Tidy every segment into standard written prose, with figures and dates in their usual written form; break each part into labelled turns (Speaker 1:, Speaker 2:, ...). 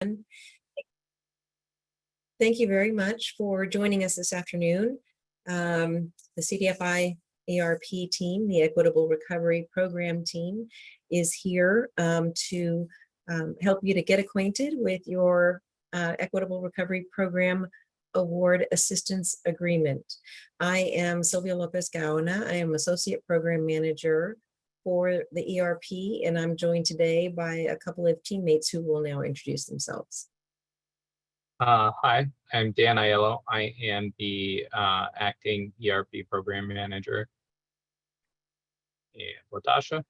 Speaker 1: Thank you very much for joining us this afternoon. The CDFI ERP team, the Equitable Recovery Program team, is here to help you to get acquainted with your Equitable Recovery Program Award Assistance Agreement. I am Sylvia Lopez Gaona. I am Associate Program Manager for the ERP, and I'm joined today by a couple of teammates who will now introduce themselves.
Speaker 2: Hi, I'm Dan Aiello. I am the acting ERP program manager. And Latasha.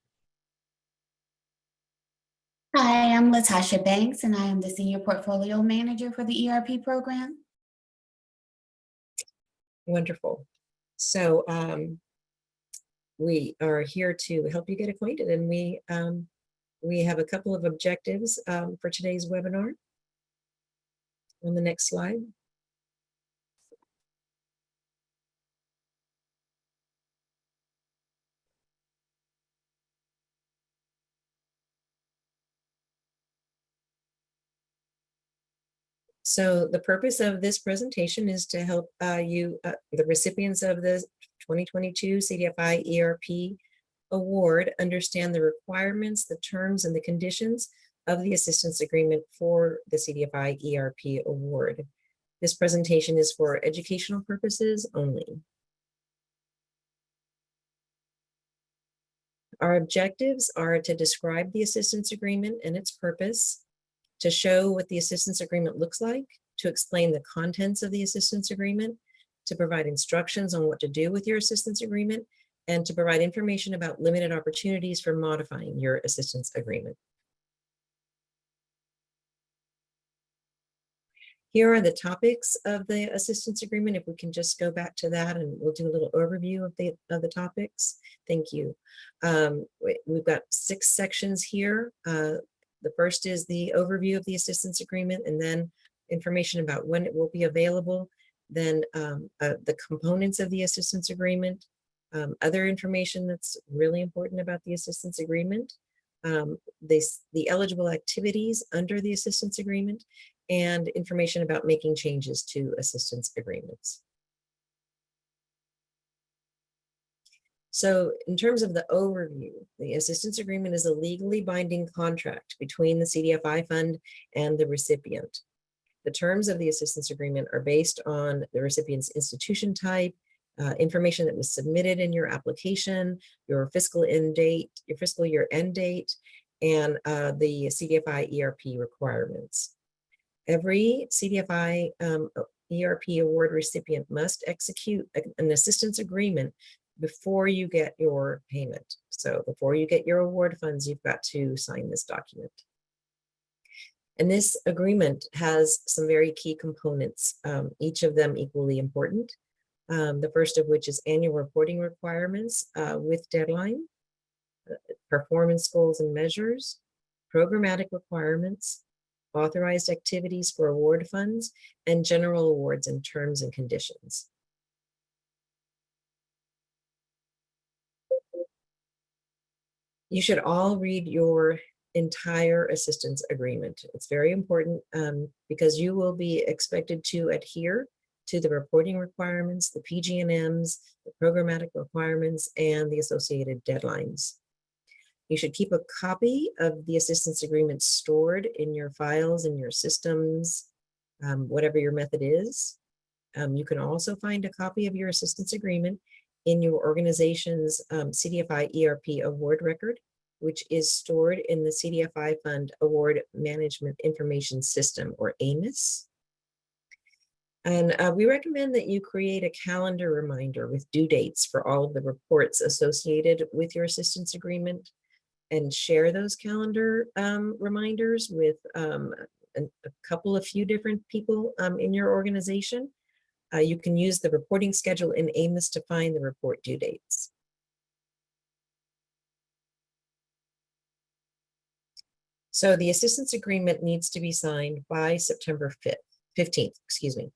Speaker 3: Hi, I'm Latasha Banks, and I am the senior portfolio manager for the ERP program.
Speaker 1: Wonderful. So we are here to help you get acquainted, and we have a couple of objectives for today's webinar. On the next slide. So the purpose of this presentation is to help the recipients of the 2022 CDFI ERP Award understand the requirements, the terms, and the conditions of the assistance agreement for the CDFI ERP Award. This presentation is for educational purposes only. Our objectives are to describe the assistance agreement and its purpose, to show what the assistance agreement looks like, to explain the contents of the assistance agreement, to provide instructions on what to do with your assistance agreement, and to provide information about limited opportunities for modifying your assistance agreement. Here are the topics of the assistance agreement. If we can just go back to that, and we'll do a little overview of the topics. Thank you. We've got 6 sections here. The first is the overview of the assistance agreement, and then information about when it will be available, then the components of the assistance agreement, other information that's really important about the assistance agreement, the eligible activities under the assistance agreement, and information about making changes to assistance agreements. So in terms of the overview, the assistance agreement is a legally binding contract between the CDFI fund and the recipient. The terms of the assistance agreement are based on the recipient's institution type, information that was submitted in your application, your fiscal year end date, and the CDFI ERP requirements. Every CDFI ERP award recipient must execute an assistance agreement before you get your payment. So before you get your award funds, you've got to sign this document. And this agreement has some very key components, each of them equally important. The first of which is annual reporting requirements with deadline, performance goals and measures, programmatic requirements, authorized activities for award funds, and general awards and terms and conditions. You should all read your entire assistance agreement. It's very important because you will be expected to adhere to the reporting requirements, the PG&Ms, the programmatic requirements, and the associated deadlines. You should keep a copy of the assistance agreement stored in your files, in your systems, whatever your method is. You can also find a copy of your assistance agreement in your organization's CDFI ERP award record, which is stored in the CDFI Fund Award Management Information System, or AMIS. And we recommend that you create a calendar reminder with due dates for all of the reports associated with your assistance agreement, and share those calendar reminders with a few different people in your organization. You can use the reporting schedule in AMIS to find the report due dates. So the assistance agreement needs to be signed by September 15th,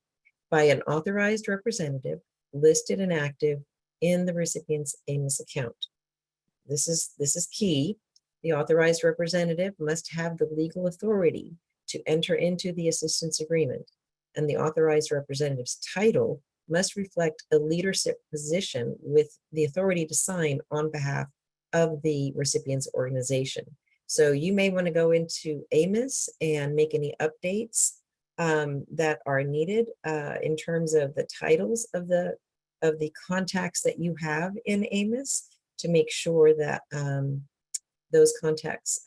Speaker 1: by an authorized representative listed and active in the recipient's AMIS account. This is key. The authorized representative must have the legal authority to enter into the assistance agreement, and the authorized representative's title must reflect a leadership position with the authority to sign on behalf of the recipient's organization. So you may want to go into AMIS and make any updates that are needed in terms of the titles of the contacts that you have in AMIS to make sure that those contacts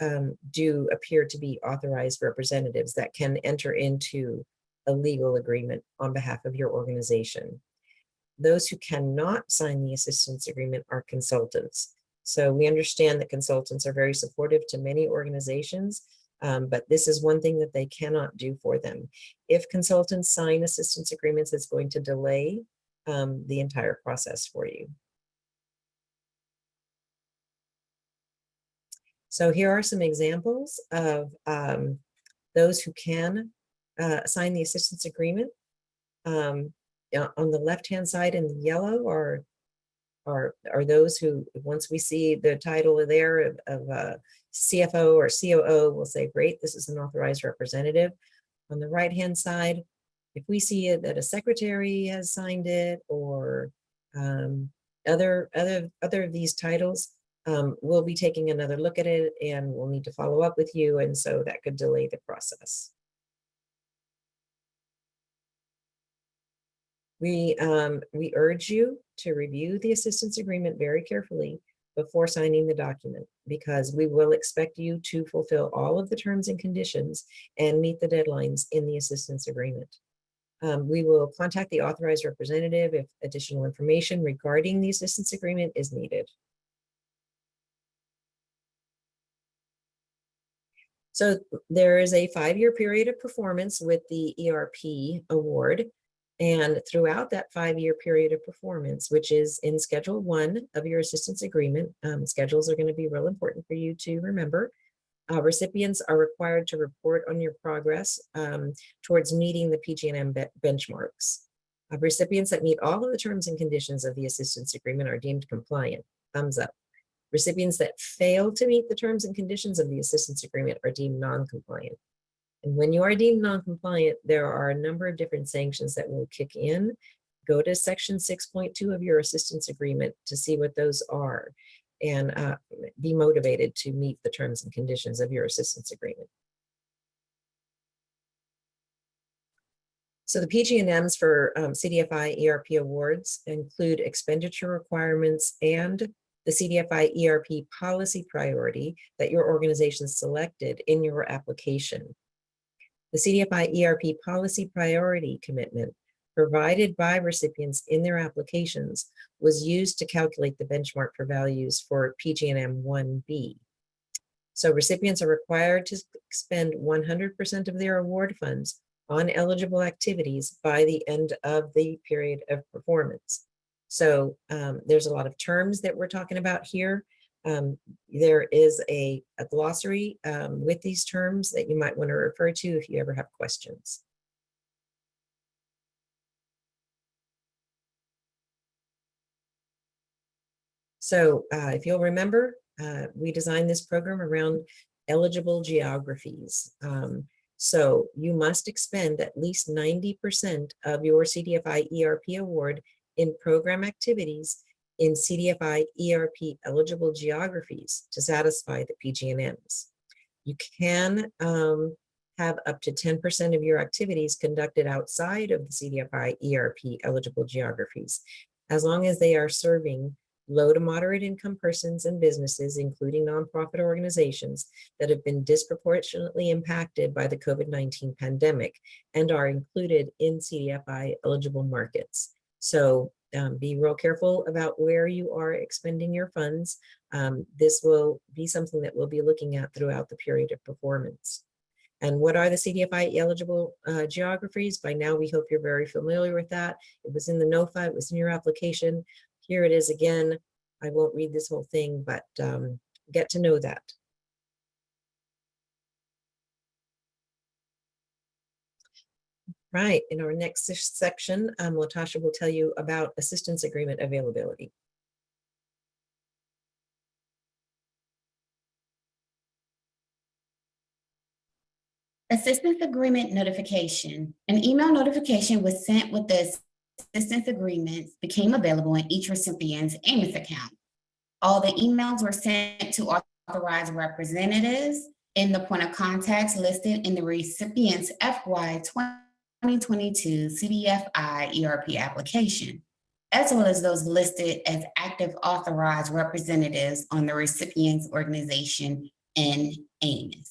Speaker 1: do appear to be authorized representatives that can enter into a legal agreement on behalf of your organization. Those who cannot sign the assistance agreement are consultants. So we understand that consultants are very supportive to many organizations, but this is one thing that they cannot do for them. If consultants sign assistance agreements, it's going to delay the entire process for you. So here are some examples of those who can sign the assistance agreement. On the left-hand side in the yellow are those who, once we see the title there of CFO or COO, we'll say, great, this is an authorized representative. On the right-hand side, if we see that a secretary has signed it or other of these titles, we'll be taking another look at it and we'll need to follow up with you, and so that could delay the process. We urge you to review the assistance agreement very carefully before signing the document, because we will expect you to fulfill all of the terms and conditions and meet the deadlines in the assistance agreement. We will contact the authorized representative if additional information regarding the assistance agreement is needed. So there is a 5-year period of performance with the ERP award. And throughout that 5-year period of performance, which is in Schedule 1 of your assistance agreement, schedules are going to be real important for you to remember. Recipients are required to report on your progress towards meeting the PG&M benchmarks. Recipients that meet all of the terms and conditions of the assistance agreement are deemed compliant. Thumbs up. Recipients that fail to meet the terms and conditions of the assistance agreement are deemed non-compliant. And when you are deemed non-compliant, there are a number of different sanctions that will kick in. Go to section 6.2 of your assistance agreement to see what those are, and be motivated to meet the terms and conditions of your assistance agreement. So the PG&Ms for CDFI ERP awards include expenditure requirements and the CDFI ERP policy priority that your organization selected in your application. The CDFI ERP policy priority commitment provided by recipients in their applications was used to calculate the benchmark for values for PG&M 1B. So recipients are required to expend 100% of their award funds on eligible activities by the end of the period of performance. So there's a lot of terms that we're talking about here. There is a glossary with these terms that you might want to refer to if you ever have questions. So if you'll remember, we designed this program around eligible geographies. So you must expend at least 90% of your CDFI ERP award in program activities in CDFI ERP eligible geographies to satisfy the PG&Ms. You can have up to 10% of your activities conducted outside of the CDFI ERP eligible geographies, as long as they are serving low to moderate income persons and businesses, including nonprofit organizations that have been disproportionately impacted by the COVID-19 pandemic and are included in CDFI eligible markets. So be real careful about where you are expending your funds. This will be something that we'll be looking at throughout the period of performance. And what are the CDFI eligible geographies? By now, we hope you're very familiar with that. It was in the NOFA, it was in your application. Here it is again. I won't read this whole thing, but get to know that. Right, in our next section, Latasha will tell you about assistance agreement availability.
Speaker 3: Assistance agreement notification. An email notification was sent with the assistance agreements became available in each recipient's AMIS account. All the emails were sent to authorized representatives in the point of contacts listed in the recipient's FY2022 CDFI ERP application, as well as those listed as active authorized representatives on the recipient's organization in AMIS.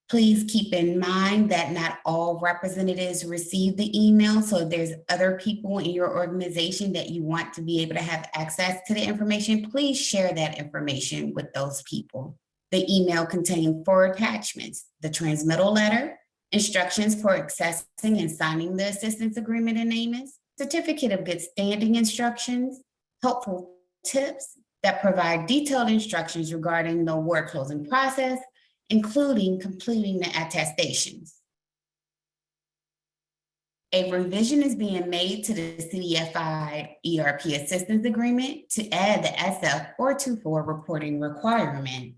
Speaker 3: Please keep in mind that not all representatives receive the email. So if there's other people in your organization that you want to be able to have access to the information, please share that information with those people. The email contained 4 attachments: the transmittal letter, instructions for accessing and signing the assistance agreement in AMIS, certificate of good standing instructions, helpful tips that provide detailed instructions regarding the award closing process, including completing the attestations. A revision is being made to the CDFI ERP assistance agreement to add the SF424 reporting requirement.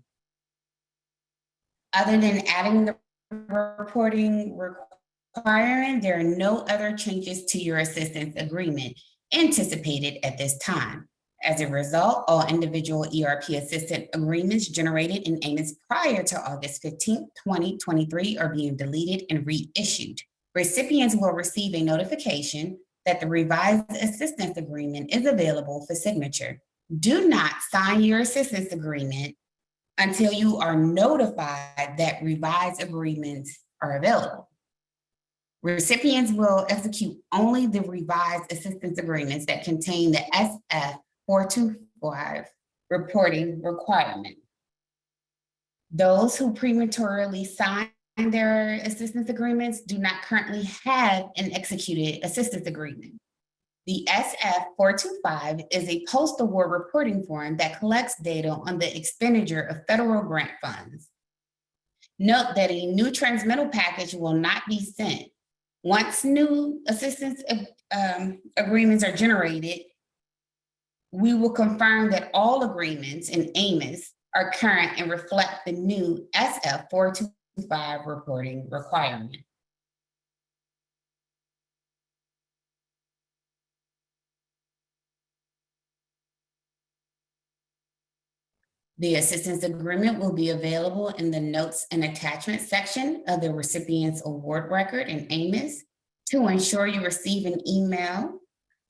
Speaker 3: Other than adding the reporting requirement, there are no other changes to your assistance agreement anticipated at this time. As a result, all individual ERP assistant agreements generated in AMIS prior to August 15, 2023 are being deleted and reissued. Recipients will receive a notification that the revised assistance agreement is available for signature. Do not sign your assistance agreement until you are notified that revised agreements are available. Recipients will execute only the revised assistance agreements that contain the SF425 reporting requirement. Those who prematurely sign their assistance agreements do not currently have an executed assistance agreement. The SF425 is a post-award reporting form that collects data on the expenditure of federal grant funds. Note that a new transmittal package will not be sent. Once new assistance agreements are generated, we will confirm that all agreements in AMIS are current and reflect the new SF425 reporting requirement. The assistance agreement will be available in the notes and attachments section of the recipient's award record in AMIS. To ensure you receive an email,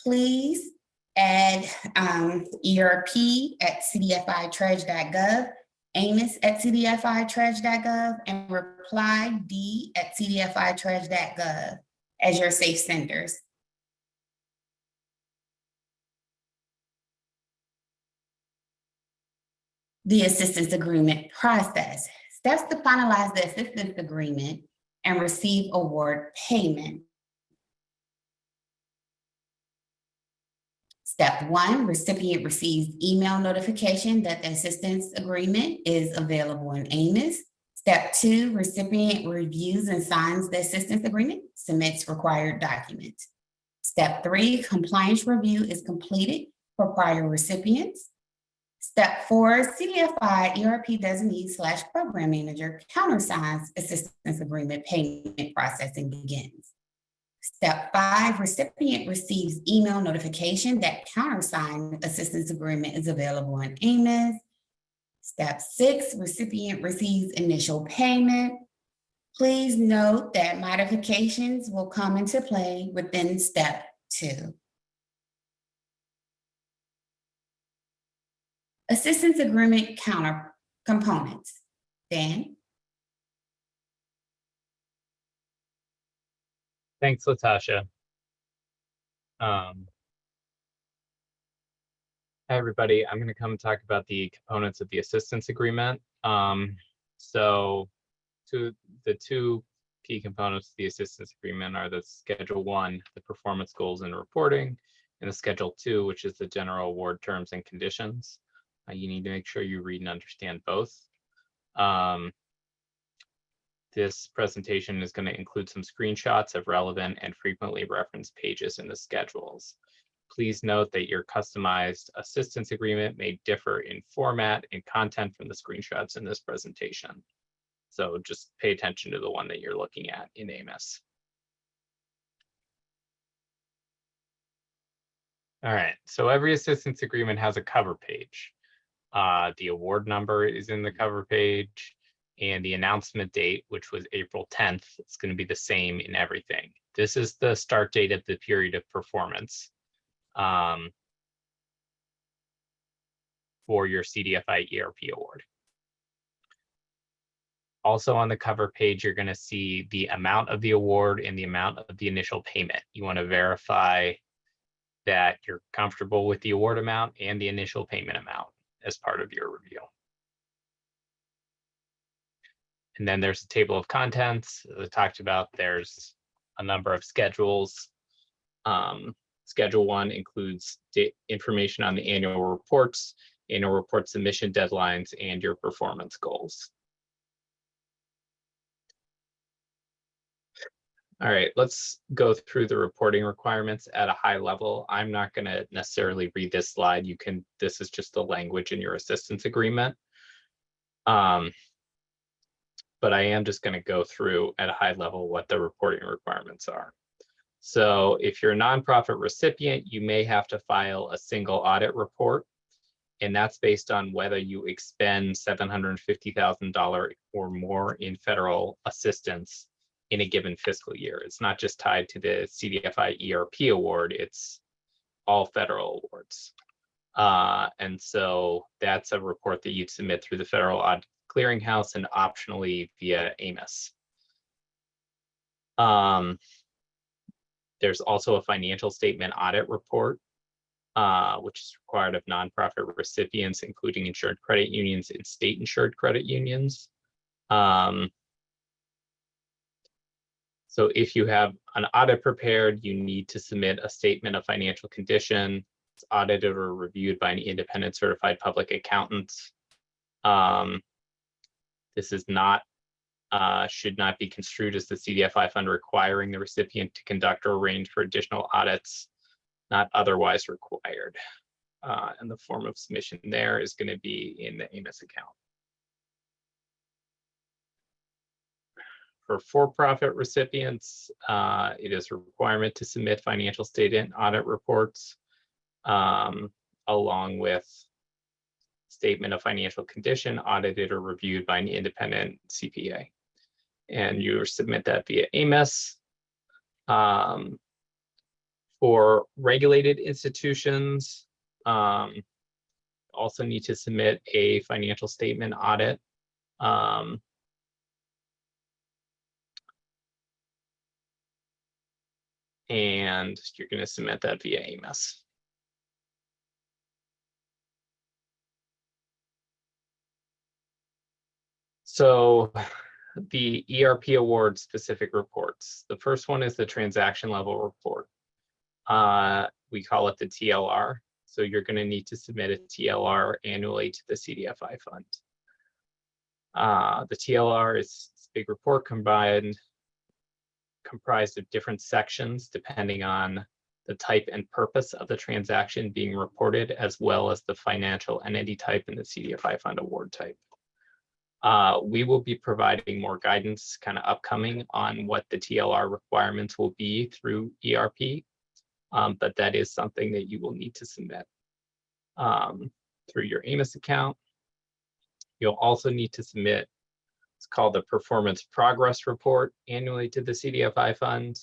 Speaker 3: please add ERP at cdfitreas.gov, AMIS at cdfitreas.gov, and reply D at cdfitreas.gov as your safe senders. The assistance agreement process. Steps to finalize the assistance agreement and receive award payment. Step 1, recipient receives email notification that the assistance agreement is available in AMIS. Step 2, recipient reviews and signs the assistance agreement, submits required documents. Step 3, compliance review is completed for prior recipients. Step 4, CDFI ERP designee/program manager countersigns assistance agreement payment processing begins. Step 5, recipient receives email notification that countersigned assistance agreement is available in AMIS. Step 6, recipient receives initial payment. Please note that modifications will come into play within step 2. Assistance agreement counter components. Dan?
Speaker 2: Thanks, Latasha. Hi, everybody. I'm going to come talk about the components of the assistance agreement. So the two key components of the assistance agreement are the Schedule 1, the performance goals and reporting, and the Schedule 2, which is the general award terms and conditions. You need to make sure you read and understand both. This presentation is going to include some screenshots of relevant and frequently referenced pages in the schedules. Please note that your customized assistance agreement may differ in format and content from the screenshots in this presentation. So just pay attention to the one that you're looking at in AMIS. All right, so every assistance agreement has a cover page. The award number is in the cover page, and the announcement date, which was April 10th, it's going to be the same in everything. This is the start date of the period of performance for your CDFI ERP award. Also on the cover page, you're going to see the amount of the award and the amount of the initial payment. You want to verify that you're comfortable with the award amount and the initial payment amount as part of your review. And then there's a table of contents. As I talked about, there's a number of schedules. Schedule 1 includes information on the annual reports, annual report submission deadlines, and your performance goals. All right, let's go through the reporting requirements at a high level. I'm not going to necessarily read this slide. This is just the language in your assistance agreement. But I am just going to go through at a high level what the reporting requirements are. So if you're a nonprofit recipient, you may have to file a single audit report, and that's based on whether you expend $750,000 or more in federal assistance in a given fiscal year. It's not just tied to the CDFI ERP award, it's all federal awards. And so that's a report that you'd submit through the Federal Audit Clearinghouse and optionally via AMIS. There's also a financial statement audit report, which is required of nonprofit recipients, including insured credit unions and state insured credit unions. So if you have an audit prepared, you need to submit a statement of financial condition. It's audited or reviewed by an independent certified public accountant. This is not, should not be construed as the CDFI fund requiring the recipient to conduct or arrange for additional audits, not otherwise required. And the form of submission there is going to be in the AMIS account. For for-profit recipients, it is a requirement to submit financial statement audit reports along with statement of financial condition audited or reviewed by an independent CPA. And you submit that via AMIS. For regulated institutions, also need to submit a financial statement audit. And you're going to submit that via AMIS. So the ERP award specific reports. The first one is the transaction level report. We call it the TLR. So you're going to need to submit a TLR annually to the CDFI fund. The TLR is a big report comprised of different sections depending on the type and purpose of the transaction being reported, as well as the financial entity type and the CDFI fund award type. We will be providing more guidance kind of upcoming on what the TLR requirements will be through ERP, but that is something that you will need to submit through your AMIS account. You'll also need to submit, it's called the Performance Progress Report annually to the CDFI fund.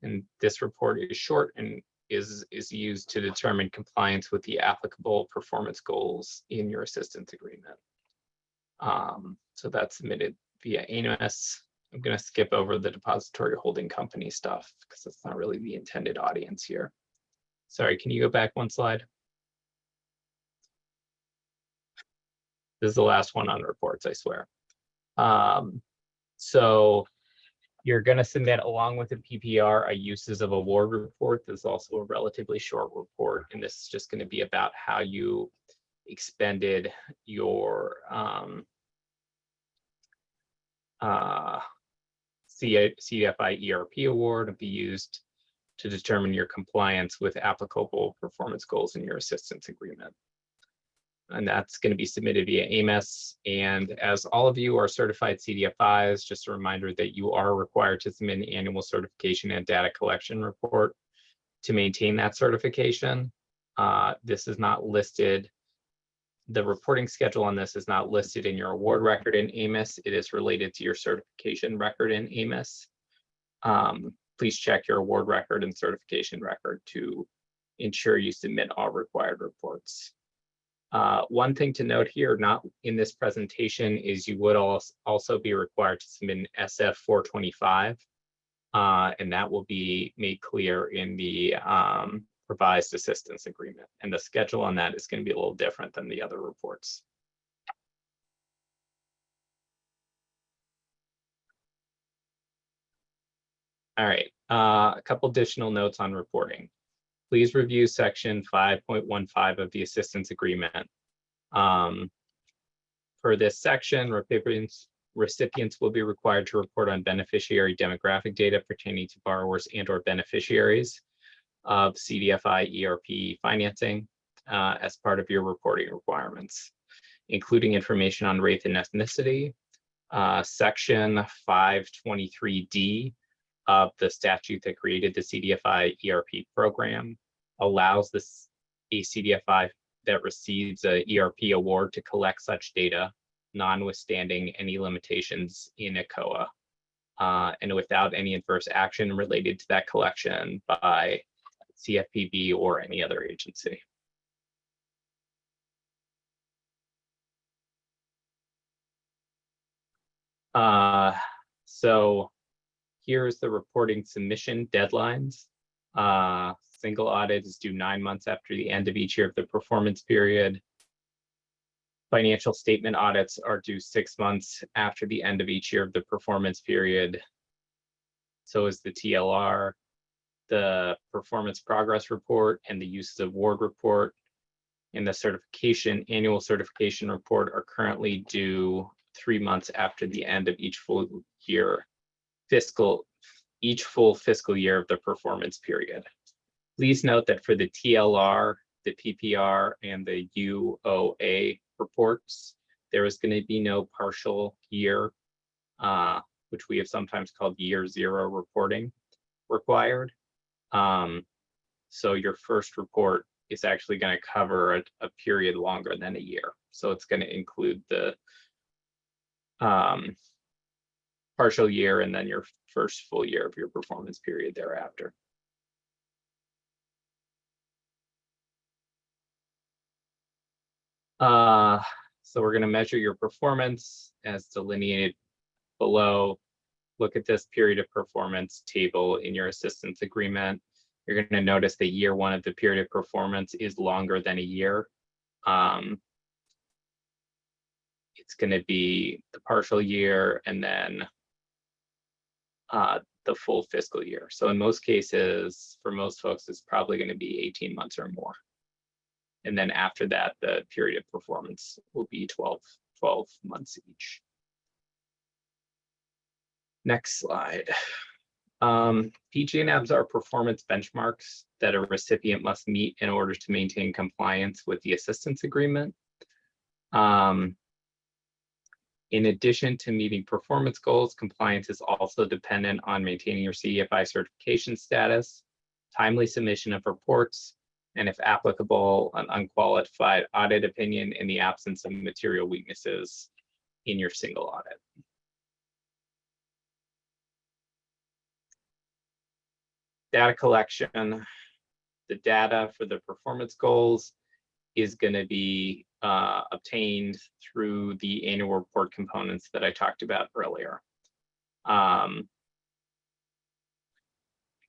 Speaker 2: And this report is short and is used to determine compliance with the applicable performance goals in your assistance agreement. So that's submitted via AMIS. I'm going to skip over the depository holding company stuff because that's not really the intended audience here. Sorry, can you go back one slide? This is the last one on reports, I swear. So you're going to submit along with the PPR a uses of award report. There's also a relatively short report, and this is just going to be about how you expended your CDFI ERP award to be used to determine your compliance with applicable performance goals in your assistance agreement. and that's going to be submitted via AMIS. And as all of you are certified CDFIs, just a reminder that you are required to submit an annual certification and data collection report to maintain that certification. This is not listed. The reporting schedule on this is not listed in your award record in AMIS. It is related to your certification record in AMIS. Please check your award record and certification record to ensure you submit all required reports. One thing to note here, not in this presentation, is you would also be required to submit an SF-425, and that will be made clear in the revised assistance agreement. And the schedule on that is going to be a little different than the other reports. All right, a couple additional notes on reporting. Please review section 5.15 of the assistance agreement. For this section, recipients will be required to report on beneficiary demographic data pertaining to borrowers and/or beneficiaries of CDFI ERP financing as part of your reporting requirements, including information on race and ethnicity. Section 523D of the statute that created the CDFI ERP program allows a CDFI that receives a ERP award to collect such data, notwithstanding any limitations in ACOA, and without any adverse action related to that collection by CFPB or any other agency. So here's the reporting submission deadlines. Single audit is due 9 months after the end of each year of the performance period. Financial statement audits are due 6 months after the end of each year of the performance period. So is the TLR. The performance progress report and the uses award report and the annual certification report are currently due 3 months after the end of each full fiscal year of the performance period. Please note that for the TLR, the PPR, and the UOA reports, there is going to be no partial year, which we have sometimes called year zero reporting required. So your first report is actually going to cover a period longer than a year. So it's going to include the partial year and then your first full year of your performance period thereafter. So we're going to measure your performance as delineated below. Look at this period of performance table in your assistance agreement. You're going to notice that year one of the period of performance is longer than a year. It's going to be the partial year and then the full fiscal year. So in most cases, for most folks, it's probably going to be 18 months or more. And then after that, the period of performance will be 12 months each. Next slide. PG&Abs are performance benchmarks that a recipient must meet in order to maintain compliance with the assistance agreement. In addition to meeting performance goals, compliance is also dependent on maintaining your CDFI certification status, timely submission of reports, and if applicable, an unqualified audit opinion in the absence of material weaknesses in your single audit. Data collection. The data for the performance goals is going to be obtained through the annual report components that I talked about earlier.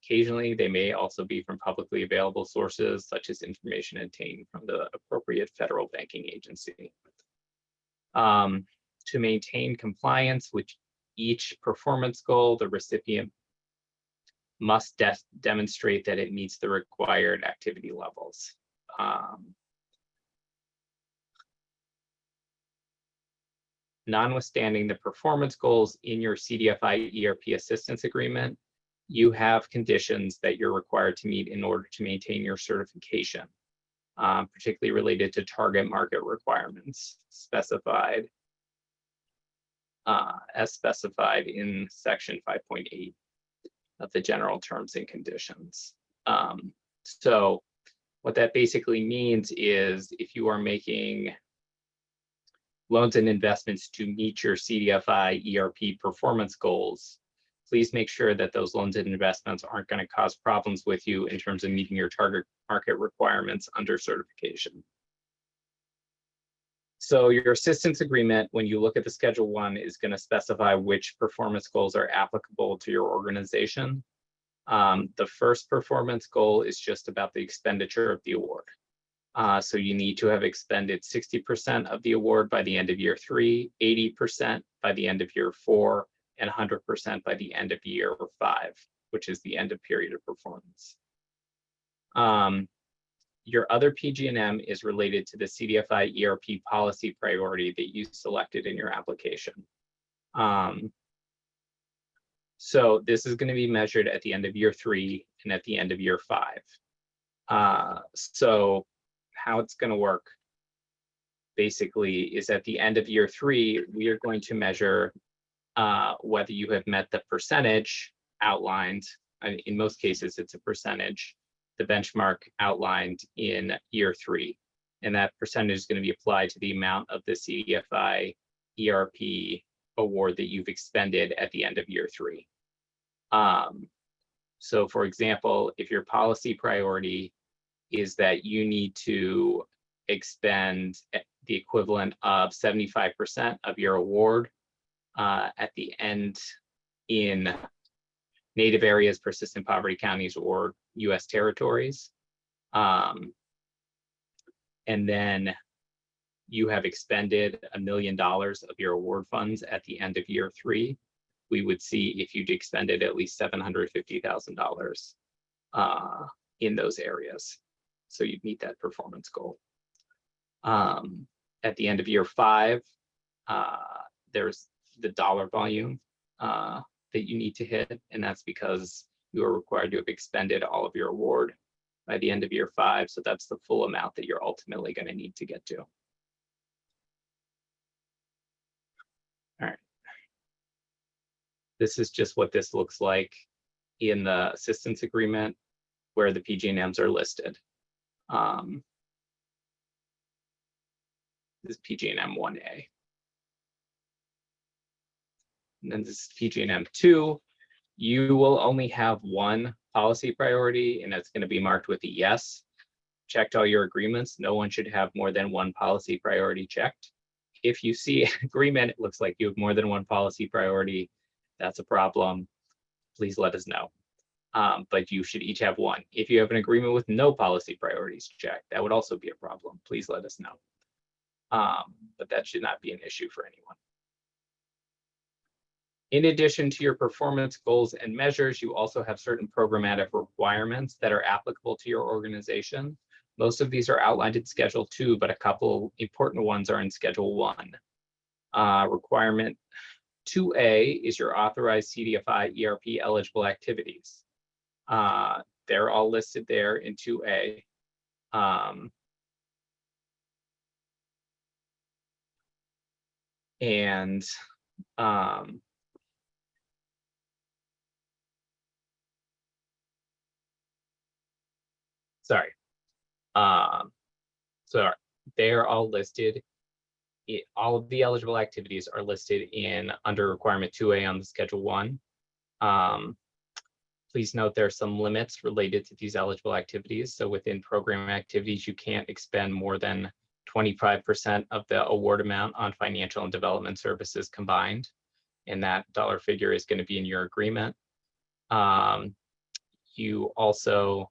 Speaker 2: Occasionally, they may also be from publicly available sources, such as information obtained from the appropriate federal banking agency. To maintain compliance with each performance goal, the recipient must demonstrate that it meets the required activity levels. Notwithstanding the performance goals in your CDFI ERP assistance agreement, you have conditions that you're required to meet in order to maintain your certification. particularly related to target market requirements specified as specified in section 5.8 of the general terms and conditions. So what that basically means is if you are making loans and investments to meet your CDFI ERP performance goals, please make sure that those loans and investments aren't going to cause problems with you in terms of meeting your target market requirements under certification. So your assistance agreement, when you look at the Schedule 1, is going to specify which performance goals are applicable to your organization. The first performance goal is just about the expenditure of the award. So you need to have expended 60% of the award by the end of year 3, 80% by the end of year 4, and 100% by the end of year 5, which is the end of period of performance. Your other PG&M is related to the CDFI ERP policy priority that you selected in your application. So this is going to be measured at the end of year 3 and at the end of year 5. So how it's going to work basically is at the end of year 3, we are going to measure whether you have met the percentage outlined. In most cases, it's a percentage, the benchmark outlined in year 3. And that percentage is going to be applied to the amount of the CDFI ERP award that you've expended at the end of year 3. So for example, if your policy priority is that you need to expend the equivalent of 75% of your award at the end in Native areas, persistent poverty counties, or US territories, and then you have expended $1 million of your award funds at the end of year 3, we would see if you'd expended at least $750,000 in those areas. So you'd meet that performance goal. At the end of year 5, there's the dollar volume that you need to hit, and that's because you are required to have expended all of your award by the end of year 5. So that's the full amount that you're ultimately going to need to get to. All right. This is just what this looks like in the assistance agreement where the PG&Ms are listed. This is PG&M 1A. And then this is PG&M 2. You will only have one policy priority, and it's going to be marked with a yes. Checked all your agreements. No one should have more than one policy priority checked. If you see an agreement, it looks like you have more than one policy priority, that's a problem. Please let us know. But you should each have one. If you have an agreement with no policy priorities checked, that would also be a problem. Please let us know. But that should not be an issue for anyone. In addition to your performance goals and measures, you also have certain programmatic requirements that are applicable to your organization. Most of these are outlined in Schedule 2, but a couple important ones are in Schedule 1. Requirement 2A is your authorized CDFI ERP eligible activities. They're all listed there in 2A. So they are all listed. All of the eligible activities are listed in under requirement 2A on the Schedule 1. Please note there are some limits related to these eligible activities. So within program activities, you can't expend more than 25% of the award amount on financial and development services combined. And that dollar figure is going to be in your agreement. You also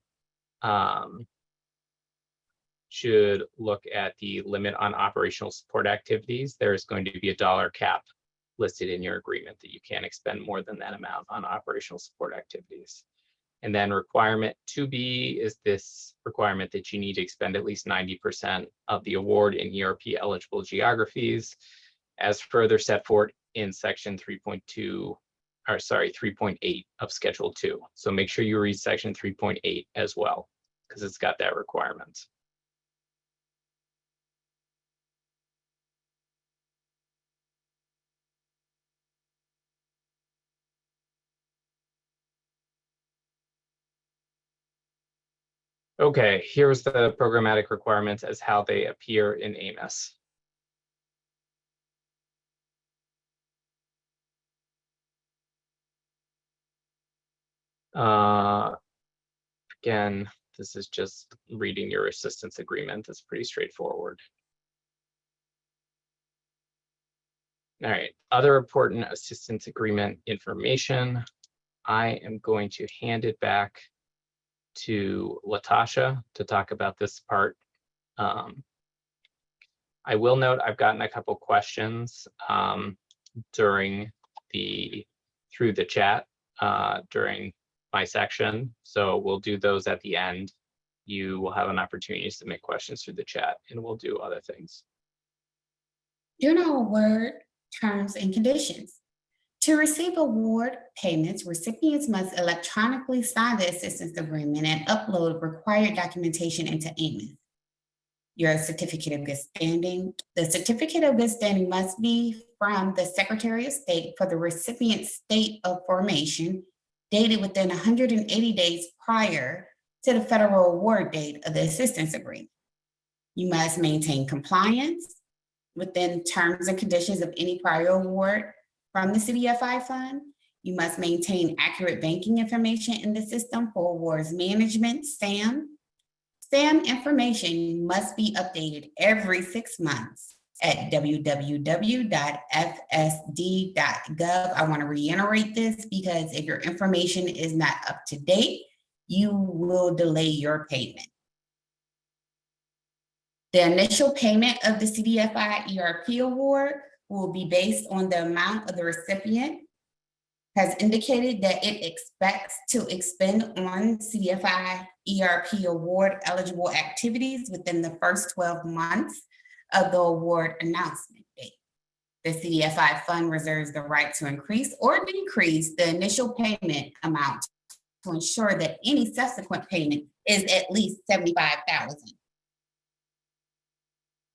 Speaker 2: should look at the limit on operational support activities. There is going to be a dollar cap listed in your agreement that you can't expend more than that amount on operational support activities. And then requirement 2B is this requirement that you need to expend at least 90% of the award in ERP eligible geographies, as further set forth in section 3.8 of Schedule 2. So make sure you read section 3.8 as well, because it's got that requirement. Okay, here's the programmatic requirements as how they appear in AMIS. Again, this is just reading your assistance agreement. It's pretty straightforward. All right, other important assistance agreement information. I am going to hand it back to Latasha to talk about this part. I will note I've gotten a couple questions through the chat during my section. So we'll do those at the end. You will have an opportunity to submit questions through the chat, and we'll do other things.
Speaker 3: General award terms and conditions. To receive award payments, recipients must electronically sign the assistance agreement and upload required documentation into AMIS. Your certificate of good standing. The certificate of good standing must be from the Secretary of State for the recipient's state of formation, dated within 180 days prior to the federal award date of the assistance agreement. You must maintain compliance within terms and conditions of any prior award from the CDFI fund. You must maintain accurate banking information in the system for awards management, SAM. SAM information must be updated every 6 months at www.fsd.gov. I want to reiterate this because if your information is not up to date, you will delay your payment. The initial payment of the CDFI ERP award will be based on the amount of the recipient has indicated that it expects to expend on CDFI ERP award eligible activities within the first 12 months of the award announcement date. The CDFI fund reserves the right to increase or decrease the initial payment amount to ensure that any subsequent payment is at least $75,000.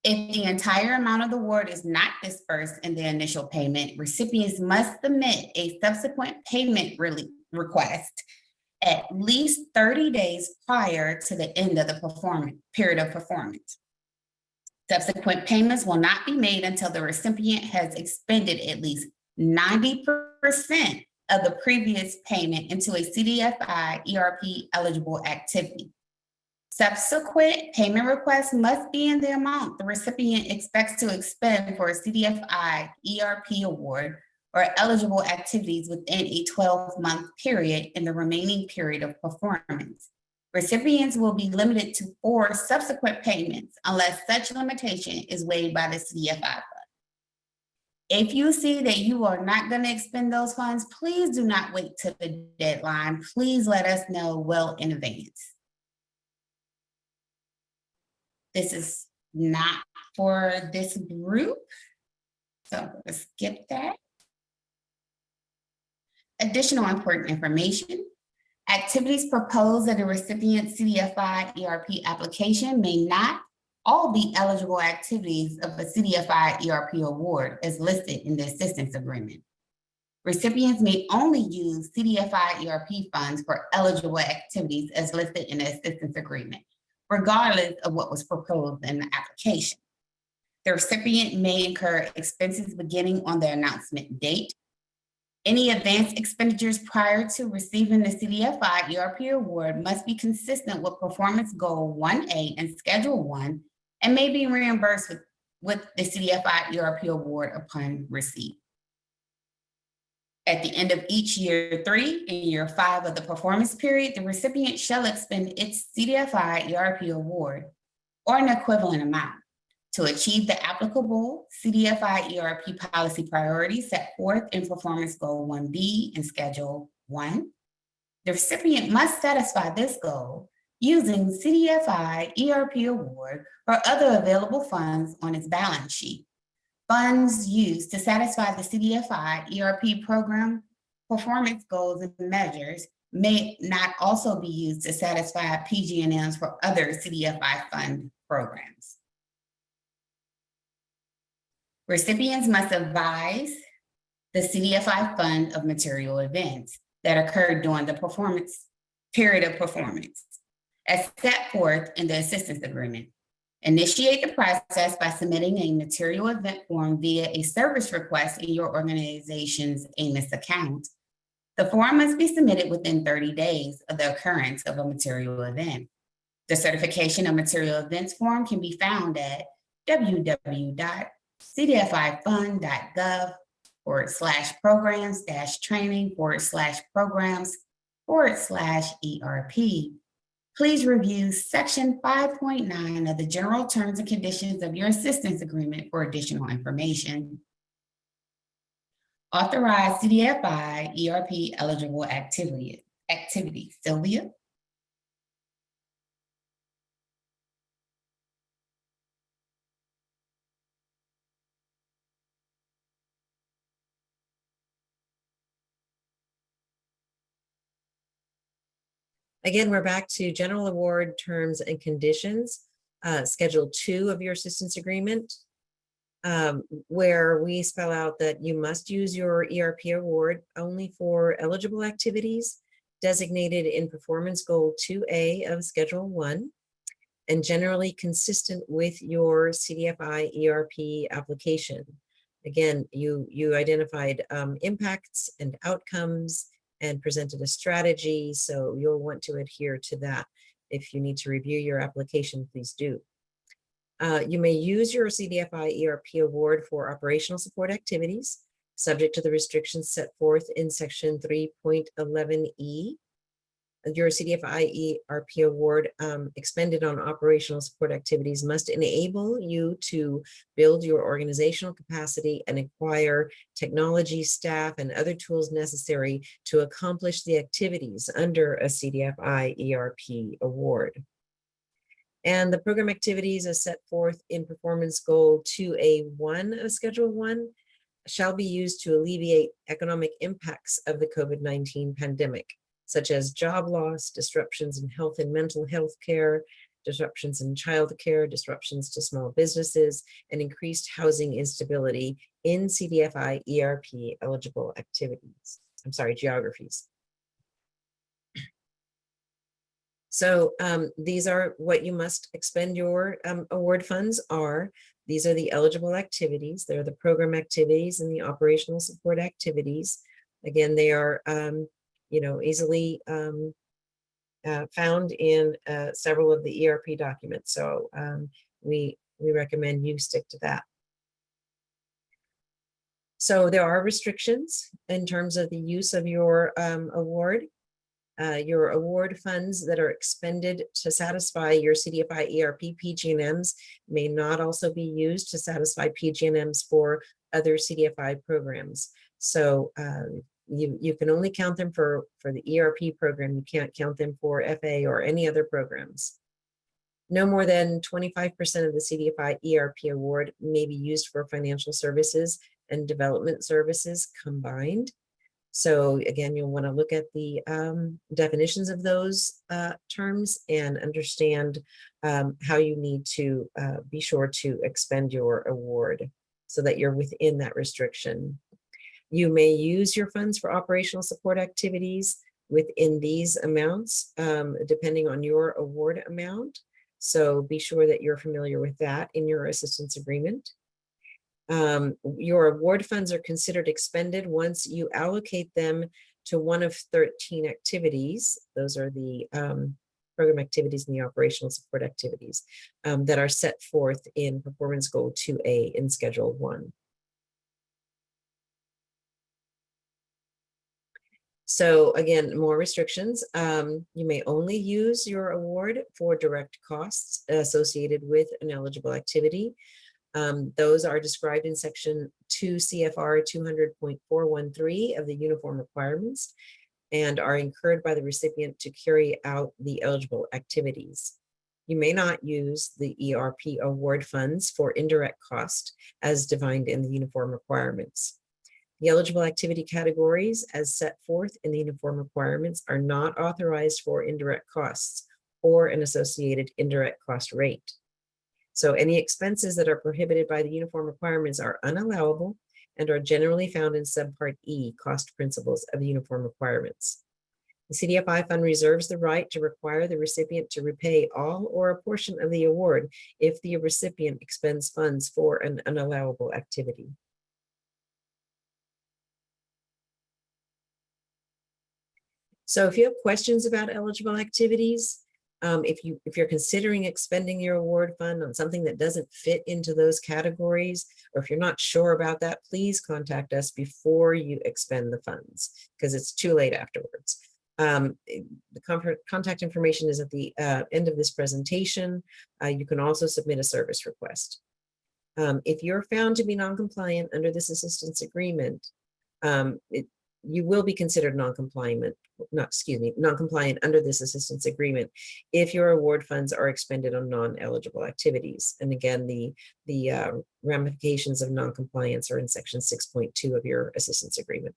Speaker 3: If the entire amount of the award is not dispersed in the initial payment, recipients must submit a subsequent payment request at least 30 days prior to the end of the period of performance. Subsequent payments will not be made until the recipient has expended at least 90% of the previous payment into a CDFI ERP eligible activity. Subsequent payment requests must be in the amount the recipient expects to expend for a CDFI ERP award or eligible activities within a 12-month period in the remaining period of performance. Recipients will be limited to 4 subsequent payments unless such limitation is waived by the CDFI fund. If you see that you are not going to expend those funds, please do not wait till the deadline. Please let us know well in advance. This is not for this group, so let's skip that. Additional important information. Activities proposed at a recipient's CDFI ERP application may not all be eligible activities of a CDFI ERP award as listed in the assistance agreement. Recipients may only use CDFI ERP funds for eligible activities as listed in the assistance agreement, regardless of what was proposed in the application. The recipient may incur expenses beginning on the announcement date. Any advanced expenditures prior to receiving the CDFI ERP award must be consistent with Performance Goal 1A and Schedule 1 and may be reimbursed with the CDFI ERP award upon receipt. At the end of each year 3 and year 5 of the performance period, the recipient shall expend its CDFI ERP award or an equivalent amount to achieve the applicable CDFI ERP policy priorities set forth in Performance Goal 1B and Schedule 1. The recipient must satisfy this goal using CDFI ERP award or other available funds on its balance sheet. Funds used to satisfy the CDFI ERP program performance goals and measures may not also be used to satisfy PG&Ms for other CDFI fund programs. Recipients must advise the CDFI fund of material events that occurred during the period of performance. as set forth in the assistance agreement. Initiate the process by submitting a material event form via a service request in your organization's AMIS account. The form must be submitted within 30 days of the occurrence of a material event. The certification of material events form can be found at www.cdfifund.gov/programs-training/programs/ERP. Please review section 5.9 of the general terms and conditions of your assistance agreement for additional information. Authorize CDFI ERP eligible activity. Sylvia?
Speaker 1: Again, we're back to general award terms and conditions, Schedule 2 of your assistance agreement, where we spell out that you must use your ERP award only for eligible activities designated in Performance Goal 2A of Schedule 1 and generally consistent with your CDFI ERP application. Again, you identified impacts and outcomes and presented a strategy, so you'll want to adhere to that. If you need to review your application, please do. You may use your CDFI ERP award for operational support activities, subject to the restrictions set forth in section 3.11E. Your CDFI ERP award expended on operational support activities must enable you to build your organizational capacity and acquire technology, staff, and other tools necessary to accomplish the activities under a CDFI ERP award. And the program activities as set forth in Performance Goal 2A1 of Schedule 1 shall be used to alleviate economic impacts of the COVID-19 pandemic, such as job loss, disruptions in health and mental health care, disruptions in childcare, disruptions to small businesses, and increased housing instability in CDFI ERP eligible activities. Geographies. So these are what you must expend your award funds are. These are the eligible activities. They're the program activities and the operational support activities. Again, they are easily found in several of the ERP documents. So we recommend you stick to that. So there are restrictions in terms of the use of your award. Your award funds that are expended to satisfy your CDFI ERP PG&Ms may not also be used to satisfy PG&Ms for other CDFI programs. So you can only count them for the ERP program. You can't count them for FA or any other programs. No more than 25% of the CDFI ERP award may be used for financial services and development services combined. So again, you'll want to look at the definitions of those terms and understand how you need to be sure to expend your award so that you're within that restriction. You may use your funds for operational support activities within these amounts, depending on your award amount. So be sure that you're familiar with that in your assistance agreement. Your award funds are considered expended once you allocate them to one of 13 activities. Those are the program activities and the operational support activities that are set forth in Performance Goal 2A in Schedule 1. So again, more restrictions. You may only use your award for direct costs associated with an eligible activity. Those are described in section 2 CFR 200.413 of the uniform requirements and are incurred by the recipient to carry out the eligible activities. You may not use the ERP award funds for indirect cost as defined in the uniform requirements. The eligible activity categories as set forth in the uniform requirements are not authorized for indirect costs or an associated indirect cost rate. So any expenses that are prohibited by the uniform requirements are unallowable and are generally found in subpart E, cost principles of the uniform requirements. The CDFI fund reserves the right to require the recipient to repay all or a portion of the award if the recipient expends funds for an unallowable activity. So if you have questions about eligible activities, if you're considering expending your award fund on something that doesn't fit into those categories, or if you're not sure about that, please contact us before you expend the funds, because it's too late afterwards. The contact information is at the end of this presentation. You can also submit a service request. If you're found to be non-compliant under this assistance agreement, you will be considered non-compliant under this assistance agreement if your award funds are expended on non-eligible activities. And again, the ramifications of non-compliance are in section 6.2 of your assistance agreement.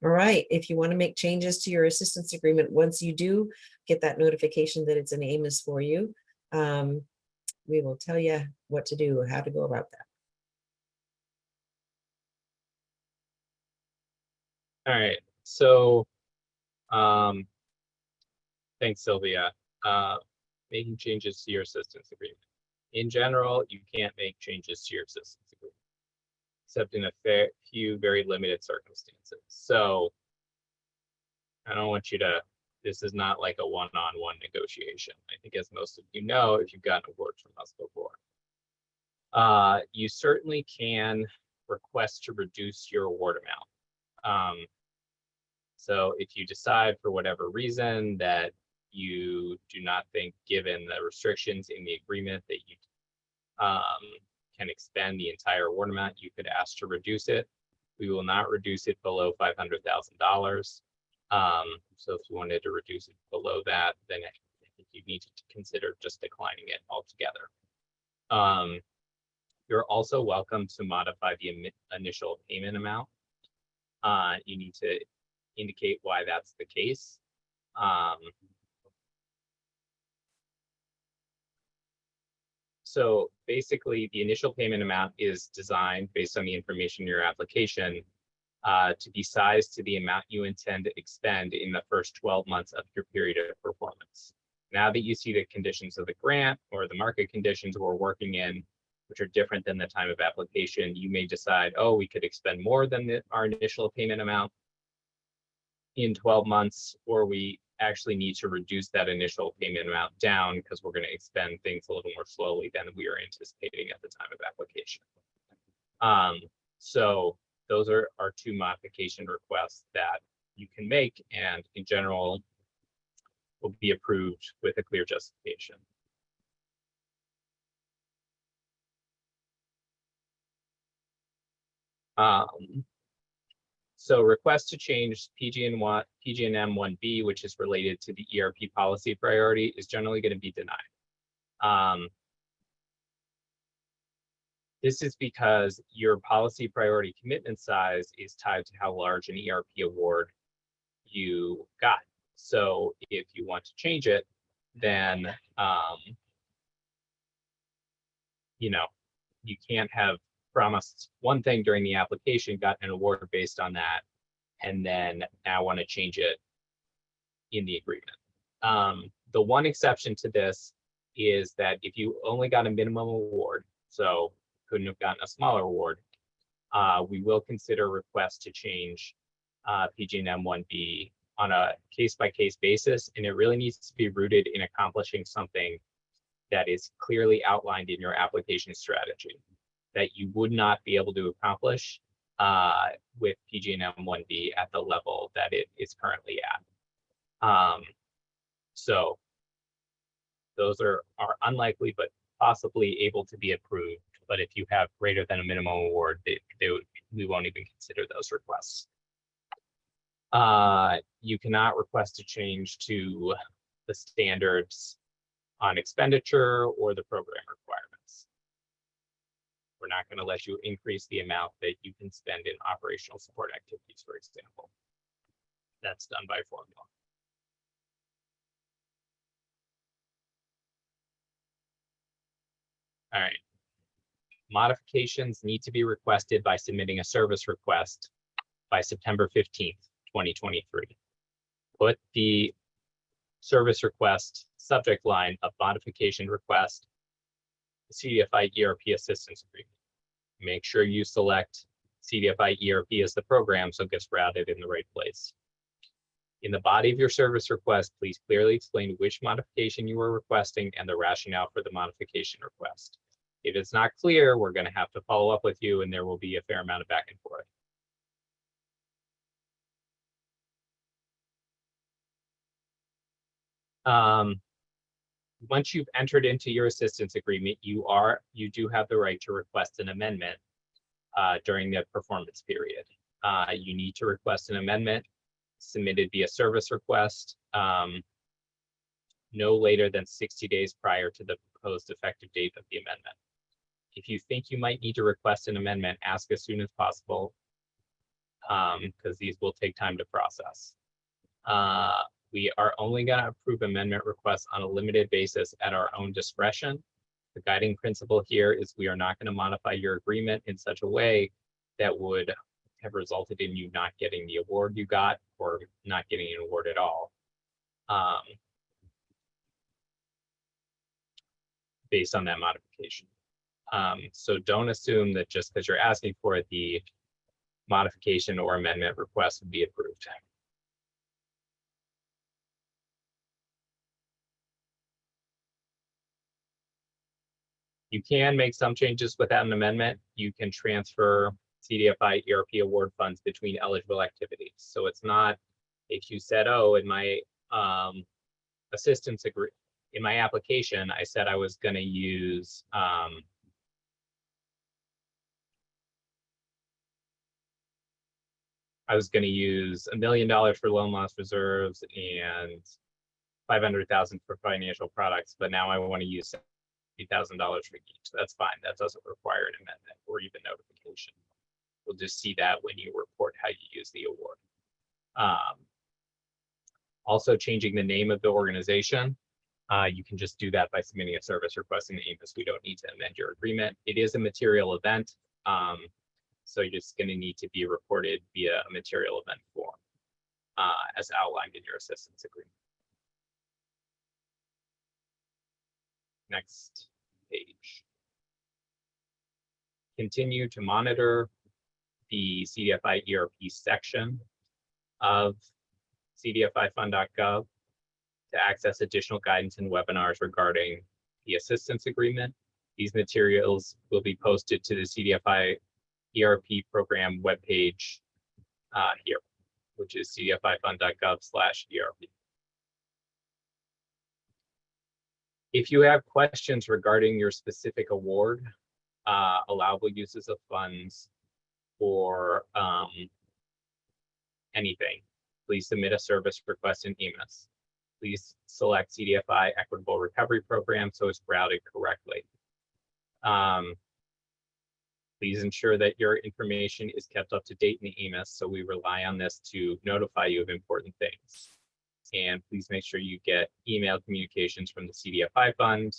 Speaker 1: All right, if you want to make changes to your assistance agreement, once you do get that notification that it's an AMIS for you, we will tell you what to do, how to go about that.
Speaker 2: All right, so thanks, Sylvia. Making changes to your assistance agreement. In general, you can't make changes to your assistance agreement, except in a few very limited circumstances. So I don't want you to, this is not like a one-on-one negotiation. I think, as most of you know, if you've gotten awards from us before, you certainly can request to reduce your award amount. So if you decide for whatever reason that you do not think, given the restrictions in the agreement, that you can expend the entire award amount, you could ask to reduce it. We will not reduce it below $500,000. So if you wanted to reduce it below that, then I think you need to consider just declining it altogether. You're also welcome to modify the initial payment amount. You need to indicate why that's the case. So basically, the initial payment amount is designed based on the information in your application to be sized to the amount you intend to expend in the first 12 months of your period of performance. Now that you see the conditions of the grant or the market conditions we're working in, which are different than the time of application, you may decide, oh, we could expend more than our initial payment amount in 12 months, or we actually need to reduce that initial payment amount down because we're going to expend things a little more slowly than we are anticipating at the time of application. So those are our two modification requests that you can make, and in general will be approved with a clear justification. So request to change PG&M 1B, which is related to the ERP policy priority, is generally going to be denied. This is because your policy priority commitment size is tied to how large an ERP award you got. So if you want to change it, then you can't have promised one thing during the application, got an award based on that, and then now want to change it in the agreement. The one exception to this is that if you only got a minimum award, so couldn't have gotten a smaller award, we will consider requests to change PG&M 1B on a case-by-case basis, and it really needs to be rooted in accomplishing something that is clearly outlined in your application strategy that you would not be able to accomplish with PG&M 1B at the level that it is currently at. So those are unlikely, but possibly able to be approved. But if you have greater than a minimum award, we won't even consider those requests. You cannot request a change to the standards on expenditure or the program requirements. We're not going to let you increase the amount that you can spend in operational support activities, for example. That's done by formula. All right. Modifications need to be requested by submitting a service request by September 15th, 2023. Put the service request subject line of modification request, CDFI ERP assistance agreement. Make sure you select CDFI ERP as the program so it gets routed in the right place. In the body of your service request, please clearly explain which modification you are requesting and the rationale for the modification request. If it's not clear, we're going to have to follow up with you, and there will be a fair amount of back and forth. Once you've entered into your assistance agreement, you do have the right to request an amendment during the performance period. You need to request an amendment submitted via service request no later than 60 days prior to the proposed effective date of the amendment. If you think you might need to request an amendment, ask as soon as possible, because these will take time to process. We are only going to approve amendment requests on a limited basis at our own discretion. The guiding principle here is we are not going to modify your agreement in such a way that would have resulted in you not getting the award you got or not getting an award at all. Based on that modification. So don't assume that just because you're asking for it, the modification or amendment request would be approved. You can make some changes without an amendment. You can transfer CDFI ERP award funds between eligible activities. So it's not, if you said, oh, in my assistance agreement, in my application, I said I was going to use $1 million for loan loss reserves and $500,000 for financial products, but now I want to use $50,000 for each. That's fine. That doesn't require an amendment or even notification. We'll just see that when you report how you use the award. Also, changing the name of the organization. You can just do that by submitting a service request in the AMIS. We don't need to amend your agreement. It is a material event, so you're just going to need to be reported via a material event form, as outlined in your assistance agreement. Next page. Continue to monitor the CDFI ERP section of cdfifund.gov to access additional guidance and webinars regarding the assistance agreement. These materials will be posted to the CDFI ERP program webpage here, which is cdfifund.gov/ERP. If you have questions regarding your specific award, allowable uses of funds, or anything, please submit a service request in EMIS. Please select CDFI Equitable Recovery Program so it's routed correctly. Please ensure that your information is kept up to date in the EMIS, so we rely on this to notify you of important things. And please make sure you get email communications from the CDFI fund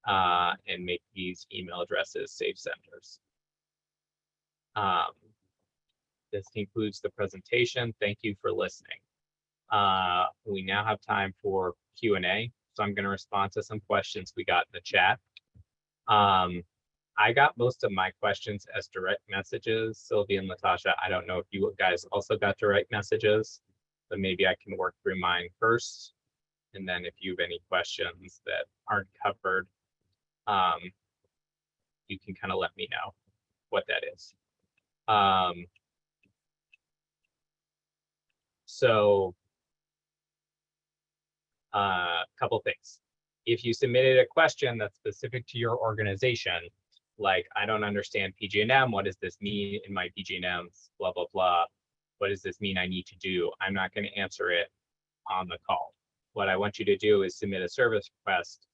Speaker 2: and make these email addresses safe senders. This concludes the presentation. Thank you for listening. We now have time for Q&A, so I'm going to respond to some questions we got in the chat. I got most of my questions as direct messages. Sylvia and Latasha, I don't know if you guys also got direct messages, but maybe I can work through mine first. And then if you have any questions that aren't covered, you can kind of let me know what that is. So a couple things. If you submitted a question that's specific to your organization, like, I don't understand PG&M, what does this mean in my PG&Ms, blah, blah, blah. What does this mean I need to do? I'm not going to answer it on the call. What I want you to do is submit a service request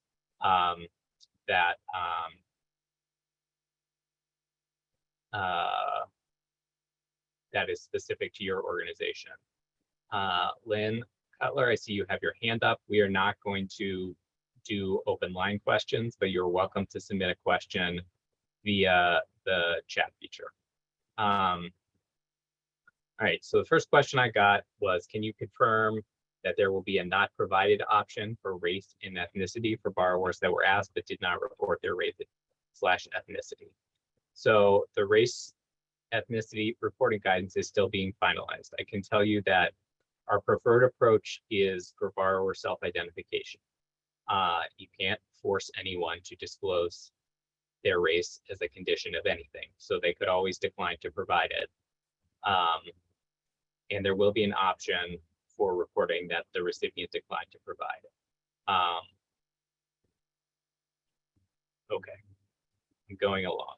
Speaker 2: that is specific to your organization. Lynn Cutler, I see you have your hand up. We are not going to do open line questions, but you're welcome to submit a question via the chat feature. All right, so the first question I got was, can you confirm that there will be a not provided option for race and ethnicity for borrowers that were asked but did not report their race/ethnicity? So the race ethnicity reporting guidance is still being finalized. I can tell you that our preferred approach is for borrower self-identification. You can't force anyone to disclose their race as a condition of anything, so they could always decline to provide it. And there will be an option for reporting that the recipient declined to provide it. Okay, I'm going along.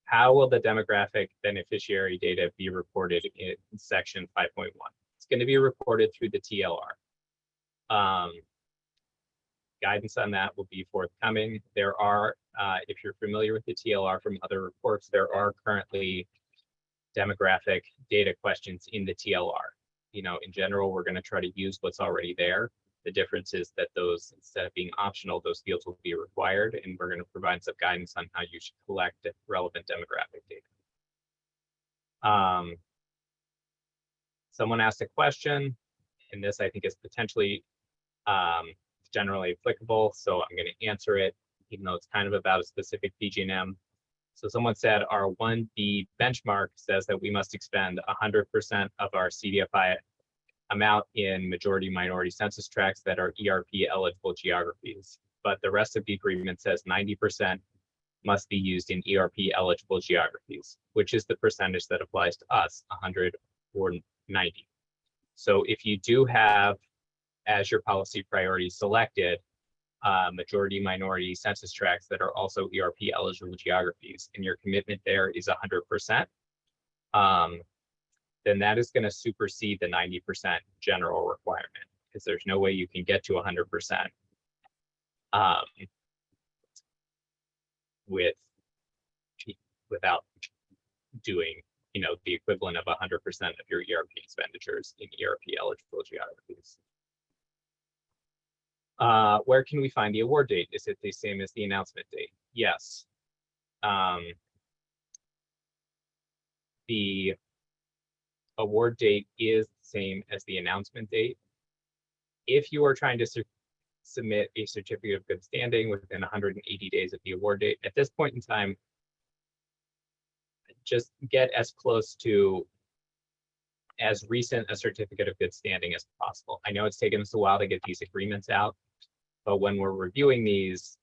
Speaker 2: How will the demographic beneficiary data be reported in section 5.1? It's going to be reported through the TLR. Guidance on that will be forthcoming. There are, if you're familiar with the TLR from other reports, there are currently demographic data questions in the TLR. You know, in general, we're going to try to use what's already there. The difference is that those, instead of being optional, those fields will be required, and we're going to provide some guidance on how you should collect relevant demographic data. Someone asked a question, and this I think is potentially generally applicable, so I'm going to answer it, even though it's kind of about a specific PG&M. So someone said our 1B benchmark says that we must expend 100% of our CDFI amount in majority minority census tracts that are ERP eligible geographies. But the rest of the agreement says 90% must be used in ERP eligible geographies, which is the percentage that applies to us, 100 or 90. So if you do have as your policy priority selected majority minority census tracts that are also ERP eligible geographies, and your commitment there is 100%, then that is going to supersede the 90% general requirement, because there's no way you can get to 100% without doing, you know, the equivalent of 100% of your ERP expenditures in ERP eligible geographies. Where can we find the award date? Is it the same as the announcement date? Yes. The award date is the same as the announcement date. If you are trying to submit a certificate of good standing within 180 days of the award date, at this point in time, just get as close to as recent a certificate of good standing as possible. I know it's taken us a while to get these agreements out, but when we're reviewing these,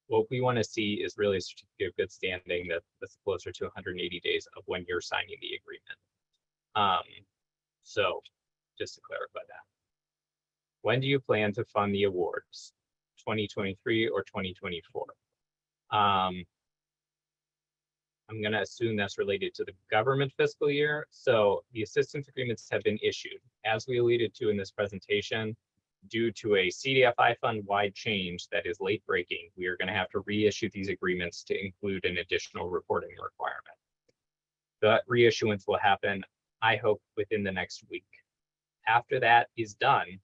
Speaker 2: what we want to see is really a certificate of good standing that's closer to 180 days of when you're signing the agreement. So just to clarify that. When do you plan to fund the awards? 2023 or 2024? I'm going to assume that's related to the government fiscal year. So the assistance agreements have been issued. As we alluded to in this presentation, due to a CDFI fund-wide change that is late breaking, we are going to have to reissue these agreements to include an additional reporting requirement. The reissuance will happen, I hope, within the next week. After that is done,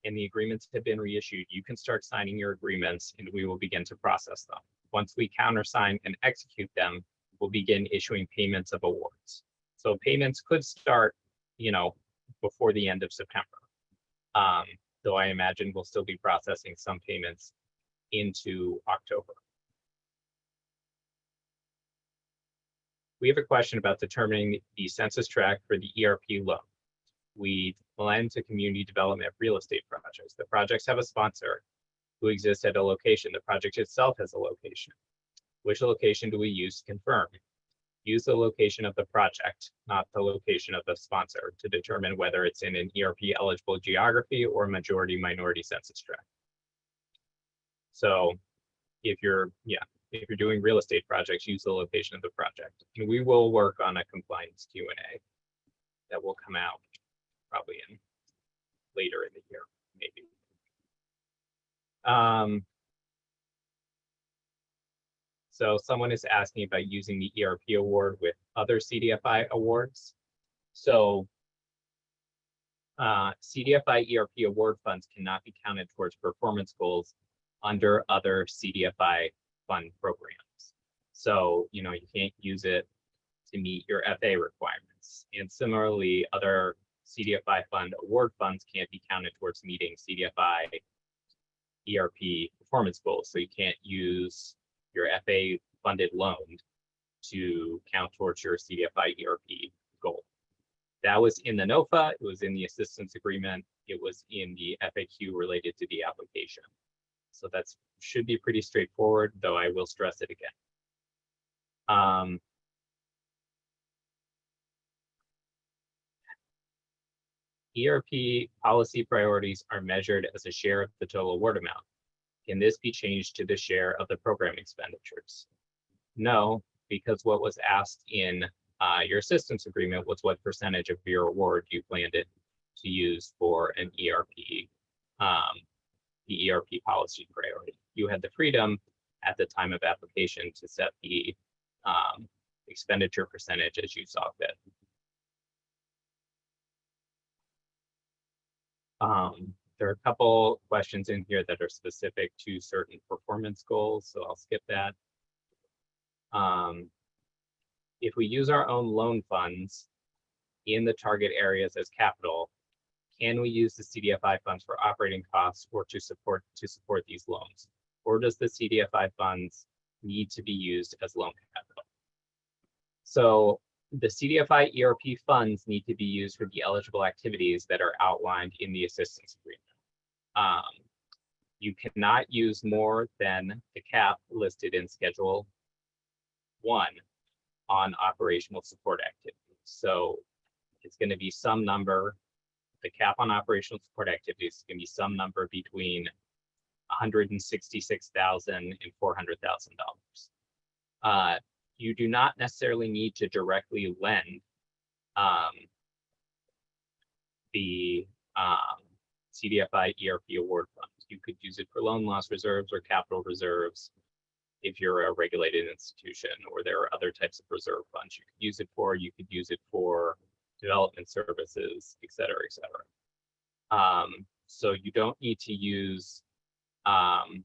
Speaker 2: and the agreements have been reissued, you can start signing your agreements and we will begin to process them. Once we countersign and execute them, we'll begin issuing payments of awards. So payments could start, you know, before the end of September. Though I imagine we'll still be processing some payments into October. We have a question about determining the census tract for the ERP loan. We lend to community development real estate projects. The projects have a sponsor who exists at a location. The project itself has a location. Which location do we use to confirm? Use the location of the project, not the location of the sponsor, to determine whether it's in an ERP eligible geography or majority minority census tract. So if you're doing real estate projects, use the location of the project. And we will work on a compliance Q&A that will come out probably later in the year, maybe. So someone is asking about using the ERP award with other CDFI awards. So CDFI ERP award funds cannot be counted towards performance goals under other CDFI fund programs. So, you can't use it to meet your FA requirements. And similarly, other CDFI fund award funds can't be counted towards meeting CDFI ERP performance goals. So you can't use your FA funded loan to count towards your CDFI ERP goal. That was in the NOFA, it was in the assistance agreement, it was in the FAQ related to the application. So that should be pretty straightforward, though I will stress it again. ERP policy priorities are measured as a share of the total award amount. Can this be changed to the share of the program expenditures? No, because what was asked in your assistance agreement was what percentage of your award you planned it to use for an ERP, the ERP policy priority. You had the freedom at the time of application to set the expenditure percentage as you saw fit. There are a couple questions in here that are specific to certain performance goals, so I'll skip that. If we use our own loan funds in the target areas as capital, can we use the CDFI funds for operating costs or to support these loans? Or does the CDFI funds need to be used as loan capital? So the CDFI ERP funds need to be used for the eligible activities that are outlined in the assistance agreement. You cannot use more than the cap listed in Schedule 1 on operational support activities. So it's going to be some number, the cap on operational support activities is going to be some number between $166,000 and $400,000. You do not necessarily need to directly lend the CDFI ERP award fund. You could use it for loan loss reserves or capital reserves if you're a regulated institution, or there are other types of reserve funds you could use it for. You could use it for development services, et cetera, et cetera. So you don't need to use CDFI,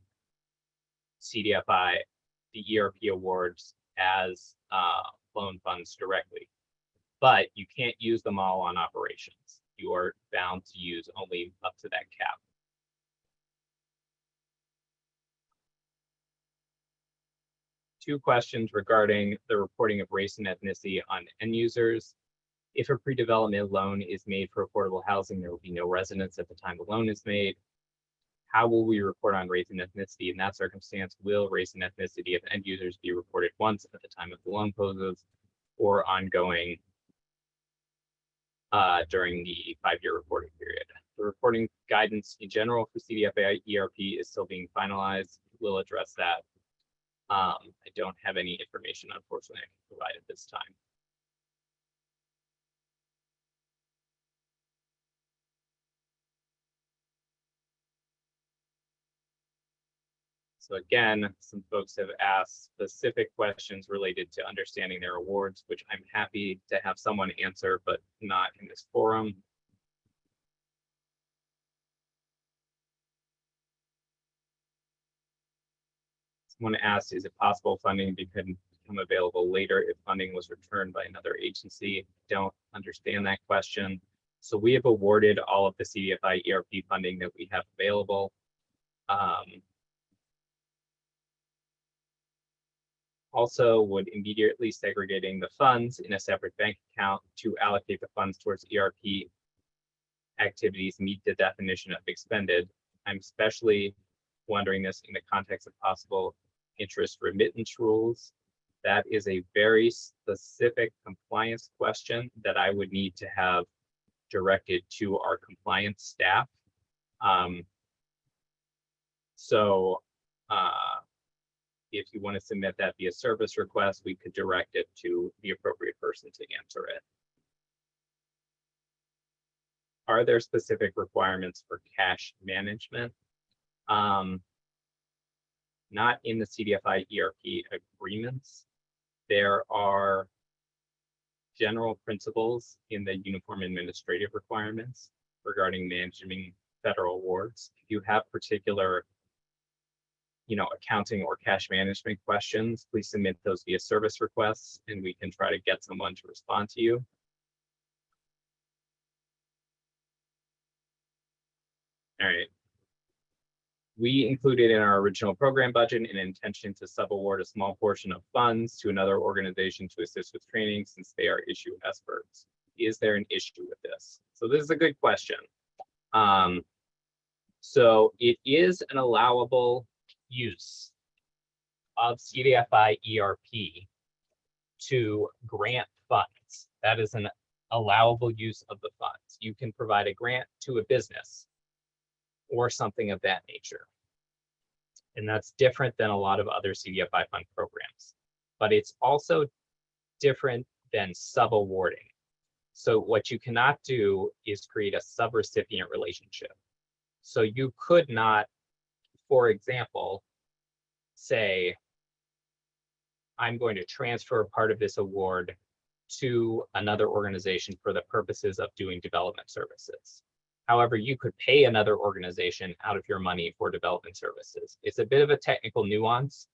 Speaker 2: the ERP awards, as loan funds directly, but you can't use them all on operations. You are bound to use only up to that cap. Two questions regarding the reporting of race and ethnicity on end users. If a pre-development loan is made for affordable housing, there will be no residents at the time the loan is made. How will we report on race and ethnicity in that circumstance? Will race and ethnicity of end users be reported once at the time of the loan closes or ongoing during the 5-year reporting period? The reporting guidance in general for CDFI ERP is still being finalized. We'll address that. I don't have any information, unfortunately, I can provide at this time. So again, some folks have asked specific questions related to understanding their awards, which I'm happy to have someone answer, but not in this forum. Someone asked, is it possible funding become available later if funding was returned by another agency? Don't understand that question. So we have awarded all of the CDFI ERP funding that we have available. Also, would immediately segregating the funds in a separate bank account to allocate the funds towards ERP activities meet the definition of expended? I'm especially wondering this in the context of possible interest remittance rules. That is a very specific compliance question that I would need to have directed to our compliance staff. If you want to submit that via service request, we could direct it to the appropriate person to answer it. Are there specific requirements for cash management? Not in the CDFI ERP agreements. There are general principles in the uniform administrative requirements regarding managing federal awards. If you have particular accounting or cash management questions, please submit those via service requests and we can try to get someone to respond to you. All right. We included in our original program budget an intention to subaward a small portion of funds to another organization to assist with training since they are issue experts. Is there an issue with this? So this is a good question. So it is an allowable use of CDFI ERP to grant funds. That is an allowable use of the funds. You can provide a grant to a business or something of that nature. And that's different than a lot of other CDFI fund programs. But it's also different than subawarding. So what you cannot do is create a subrecipient relationship. So you could not, for example, say, I'm going to transfer part of this award to another organization for the purposes of doing development services. However, you could pay another organization out of your money for development services. It's a bit of a technical nuance.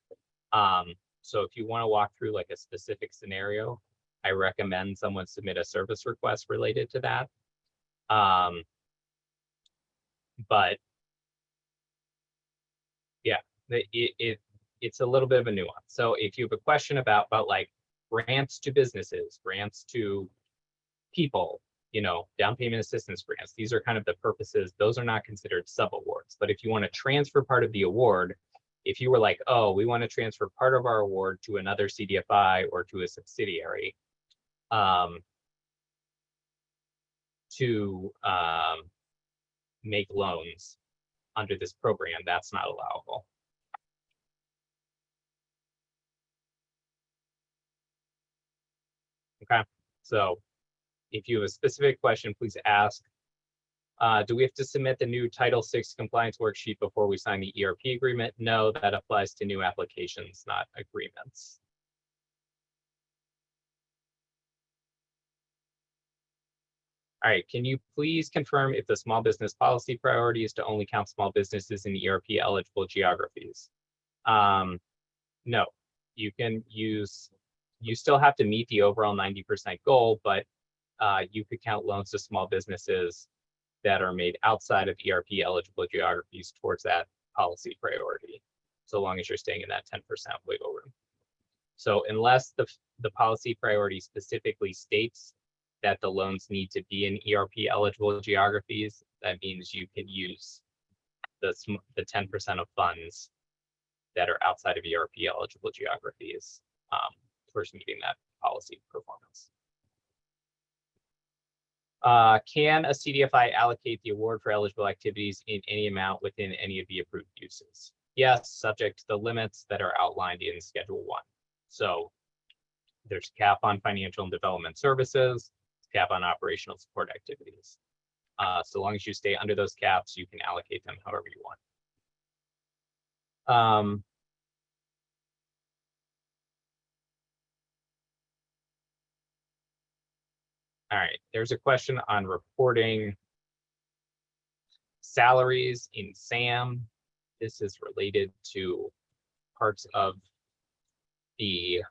Speaker 2: So if you want to walk through like a specific scenario, I recommend someone submit a service request related to that. But yeah, it's a little bit of a nuance. So if you have a question about like grants to businesses, grants to people, down payment assistance grants, these are kind of the purposes. Those are not considered subawards. But if you want to transfer part of the award, if you were like, oh, we want to transfer part of our award to another CDFI or to a subsidiary to make loans under this program, that's not allowable. Okay, so if you have a specific question, please ask. Do we have to submit the new Title VI compliance worksheet before we sign the ERP agreement? No, that applies to new applications, not agreements. All right, can you please confirm if the small business policy priority is to only count small businesses in ERP eligible geographies? No, you can use, you still have to meet the overall 90% goal, but you could count loans to small businesses that are made outside of ERP eligible geographies towards that policy priority, so long as you're staying in that 10% wiggle room. So unless the policy priority specifically states that the loans need to be in ERP eligible geographies, that means you can use the 10% of funds that are outside of ERP eligible geographies towards meeting that policy performance. Can a CDFI allocate the award for eligible activities in any amount within any of the approved uses? Yes, subject to the limits that are outlined in Schedule 1. So there's a cap on financial and development services, cap on operational support activities. So long as you stay under those caps, you can allocate them however you want. All right, there's a question on reporting salaries in SAM. This is related to parts of the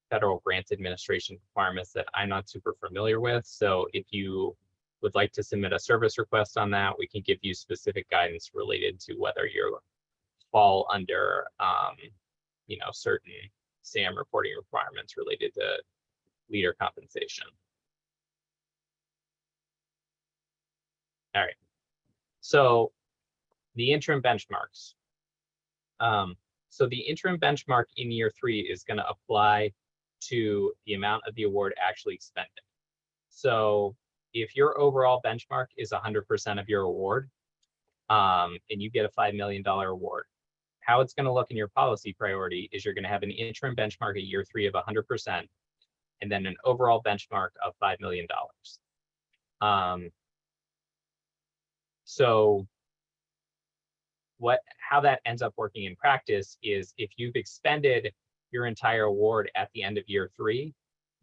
Speaker 2: federal grant administration requirements that I'm not super familiar with. So if you would like to submit a service request on that, we can give you specific guidance related to whether you fall under certain SAM reporting requirements related to leader compensation. All right, so the interim benchmarks. So the interim benchmark in year 3 is going to apply to the amount of the award actually expended. So if your overall benchmark is 100% of your award, and you get a $5 million award, how it's going to look in your policy priority is you're going to have an interim benchmark at year 3 of 100%, and then an overall benchmark of $5 million. So how that ends up working in practice is if you've expended your entire award at the end of year 3,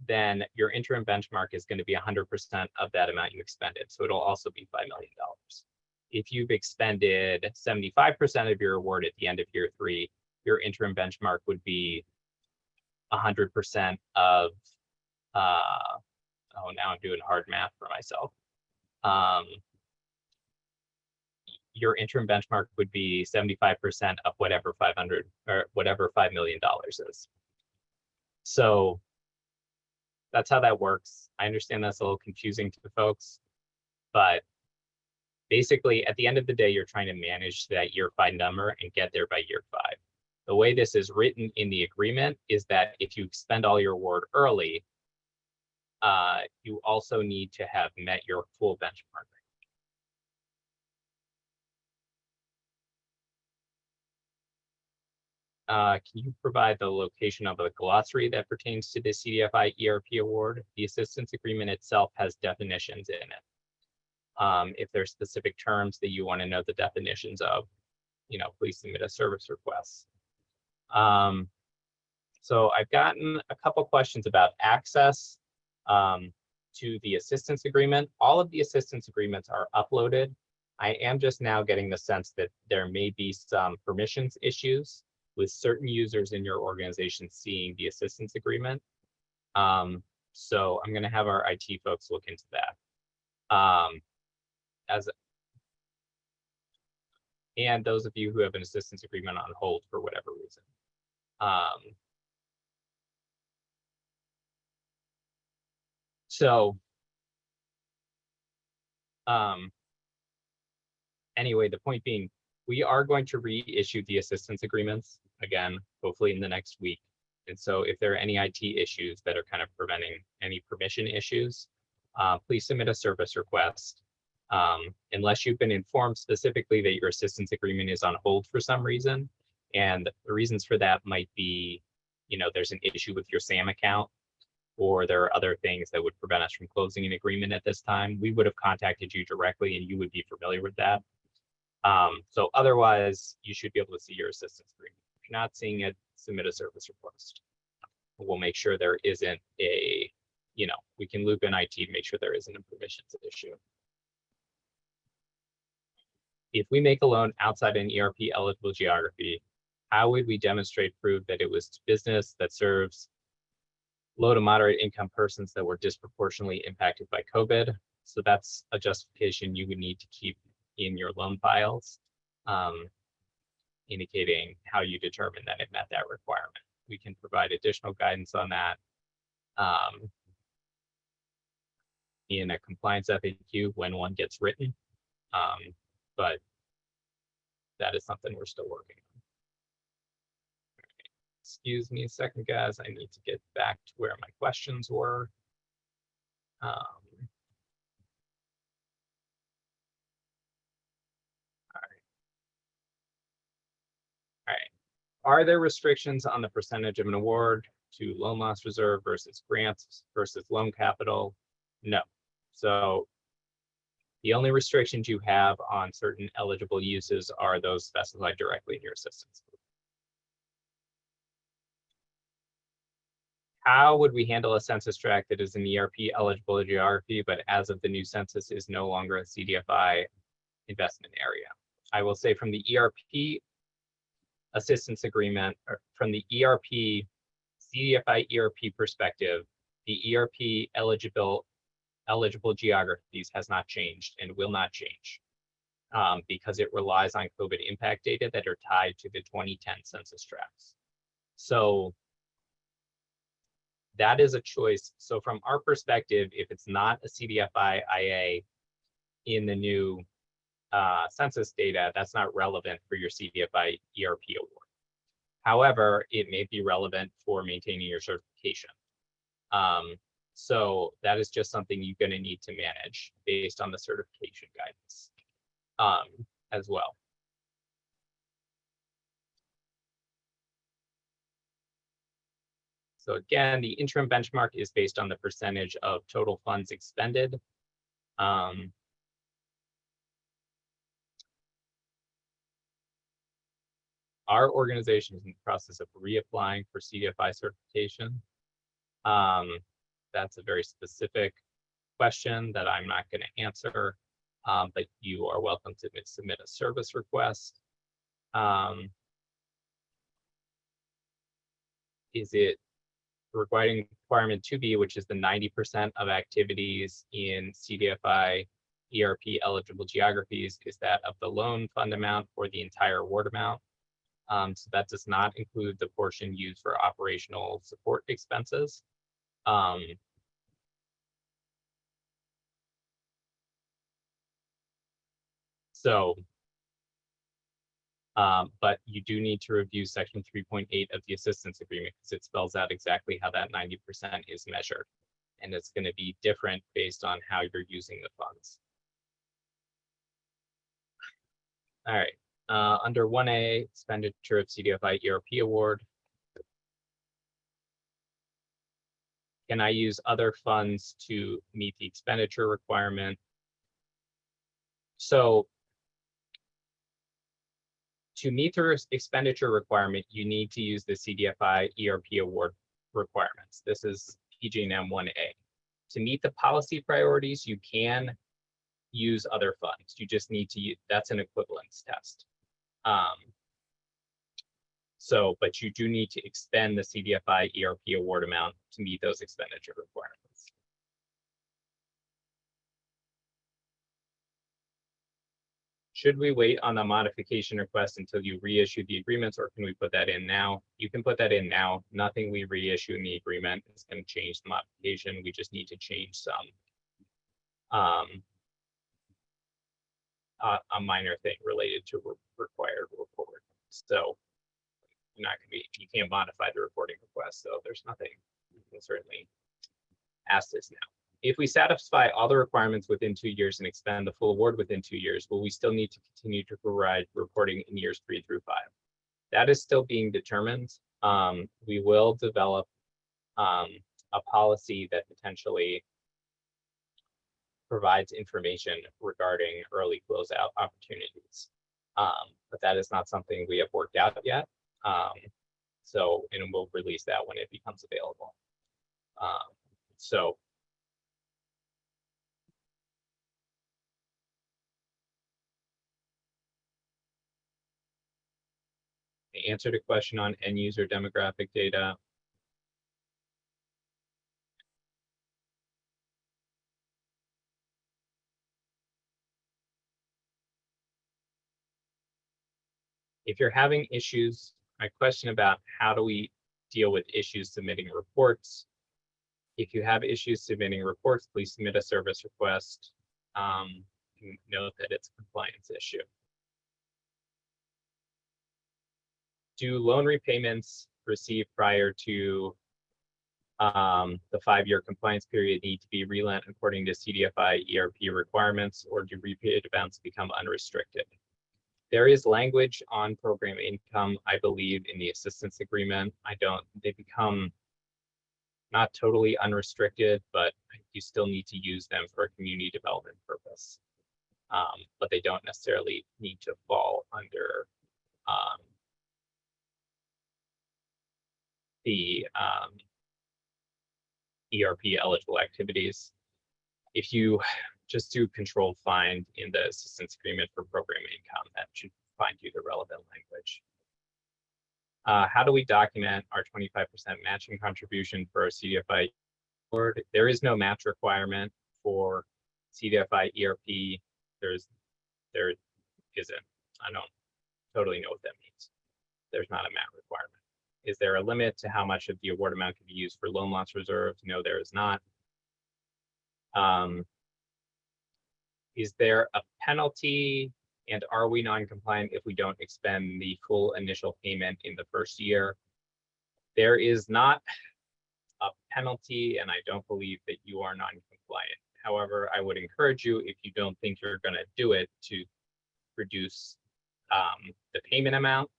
Speaker 2: then your interim benchmark is going to be 100% of that amount you expended. So it'll also be $5 million. if you've expended 75% of your award at the end of year 3, your interim benchmark would be 100% of, oh, now I'm doing hard math for myself. Your interim benchmark would be 75% of whatever 500 or whatever $5 million is. So that's how that works. I understand that's a little confusing to the folks, but basically at the end of the day, you're trying to manage that year 5 number and get there by year 5. The way this is written in the agreement is that if you expend all your award early, you also need to have met your full benchmark. Can you provide the location of a glossary that pertains to the CDFI ERP award? The assistance agreement itself has definitions in it. If there's specific terms that you want to know the definitions of, please submit a service request. So I've gotten a couple questions about access to the assistance agreement. All of the assistance agreements are uploaded. I am just now getting the sense that there may be some permissions issues with certain users in your organization seeing the assistance agreement. So I'm going to have our IT folks look into that. And those of you who have an assistance agreement on hold for whatever reason. Anyway, the point being, we are going to reissue the assistance agreements again, hopefully in the next week. And so if there are any IT issues that are kind of preventing any permission issues, please submit a service request. Unless you've been informed specifically that your assistance agreement is on hold for some reason. And the reasons for that might be, there's an issue with your SAM account, or there are other things that would prevent us from closing an agreement at this time. We would have contacted you directly and you would be familiar with that. So otherwise, you should be able to see your assistance agreement. If you're not seeing it, submit a service request. We'll make sure there isn't a, we can loop in IT to make sure there isn't a permissions issue. If we make a loan outside an ERP eligible geography, how would we demonstrate proof that it was business that serves low to moderate income persons that were disproportionately impacted by COVID? So that's a justification you would need to keep in your loan files, indicating how you determine that it met that requirement. We can provide additional guidance on that in a compliance FAQ when one gets written, but that is something we're still working on. Excuse me a second, guys. I need to get back to where my questions were. All right. Are there restrictions on the percentage of an award to loan loss reserve versus grants versus loan capital? No. So the only restrictions you have on certain eligible uses are those specified directly in your assistance. How would we handle a census tract that is an ERP eligible geography, but as of the new census is no longer a CDFI investment area? I will say from the ERP assistance agreement, or from the ERP, CDFI ERP perspective, the ERP eligible geographies has not changed and will not change because it relies on COVID impact data that are tied to the 2010 census tracts. So that is a choice. So from our perspective, if it's not a CDFI IA in the new census data, that's not relevant for your CDFI ERP award. However, it may be relevant for maintaining your certification. So that is just something you're going to need to manage based on the certification guidance as well. So again, the interim benchmark is based on the percentage of total funds expended. Our organization is in the process of reapplying for CDFI certification. That's a very specific question that I'm not going to answer. but you are welcome to submit a service request. Is it requirement 2B, which is the 90% of activities in CDFI ERP eligible geographies, is that of the loan fund amount or the entire award amount? So that does not include the portion used for operational support expenses. But you do need to review section 3.8 of the assistance agreement because it spells out exactly how that 90% is measured. And it's going to be different based on how you're using the funds. All right, under 1A, expenditure of CDFI ERP award. Can I use other funds to meet the expenditure requirement? So to meet the expenditure requirement, you need to use the CDFI ERP award requirements. This is PG&M 1A. To meet the policy priorities, you can use other funds. You just need to use, that's an equivalence test. But you do need to expend the CDFI ERP award amount to meet those expenditure requirements. Should we wait on the modification request until you reissue the agreements, or can we put that in now? You can put that in now. Nothing we reissue in the agreement is going to change the modification. We just need to change some a minor thing related to required report. So you're not going to be, you can't modify the reporting request. So there's nothing, you can certainly ask this now. If we satisfy all the requirements within 2 years and expend the full award within 2 years, will we still need to continue to provide reporting in years 3 through 5? That is still being determined. We will develop a policy that potentially provides information regarding early closeout opportunities. But that is not something we have worked out yet. And we'll release that when it becomes available. The answer to question on end user demographic data. If you're having issues, my question about how do we deal with issues submitting reports. If you have issues submitting reports, please submit a service request. Note that it's a compliance issue. Do loan repayments received prior to the 5-year compliance period need to be relent according to CDFI ERP requirements, or do repaid amounts become unrestricted? There is language on program income, I believe, in the assistance agreement. They become not totally unrestricted, but you still need to use them for a community development purpose. But they don't necessarily need to fall under the ERP eligible activities. If you just do controlled find in the assistance agreement for program income, that should find you the relevant language. How do we document our 25% matching contribution for our CDFI award? There is no match requirement for CDFI ERP. There isn't. I don't totally know what that means. There's not a match requirement. Is there a limit to how much of the award amount can be used for loan loss reserves? No, there is not. Is there a penalty, and are we non-compliant if we don't expend the full initial payment in the first year? There is not a penalty, and I don't believe that you are non-compliant. However, I would encourage you, if you don't think you're going to do it, to reduce the payment amount,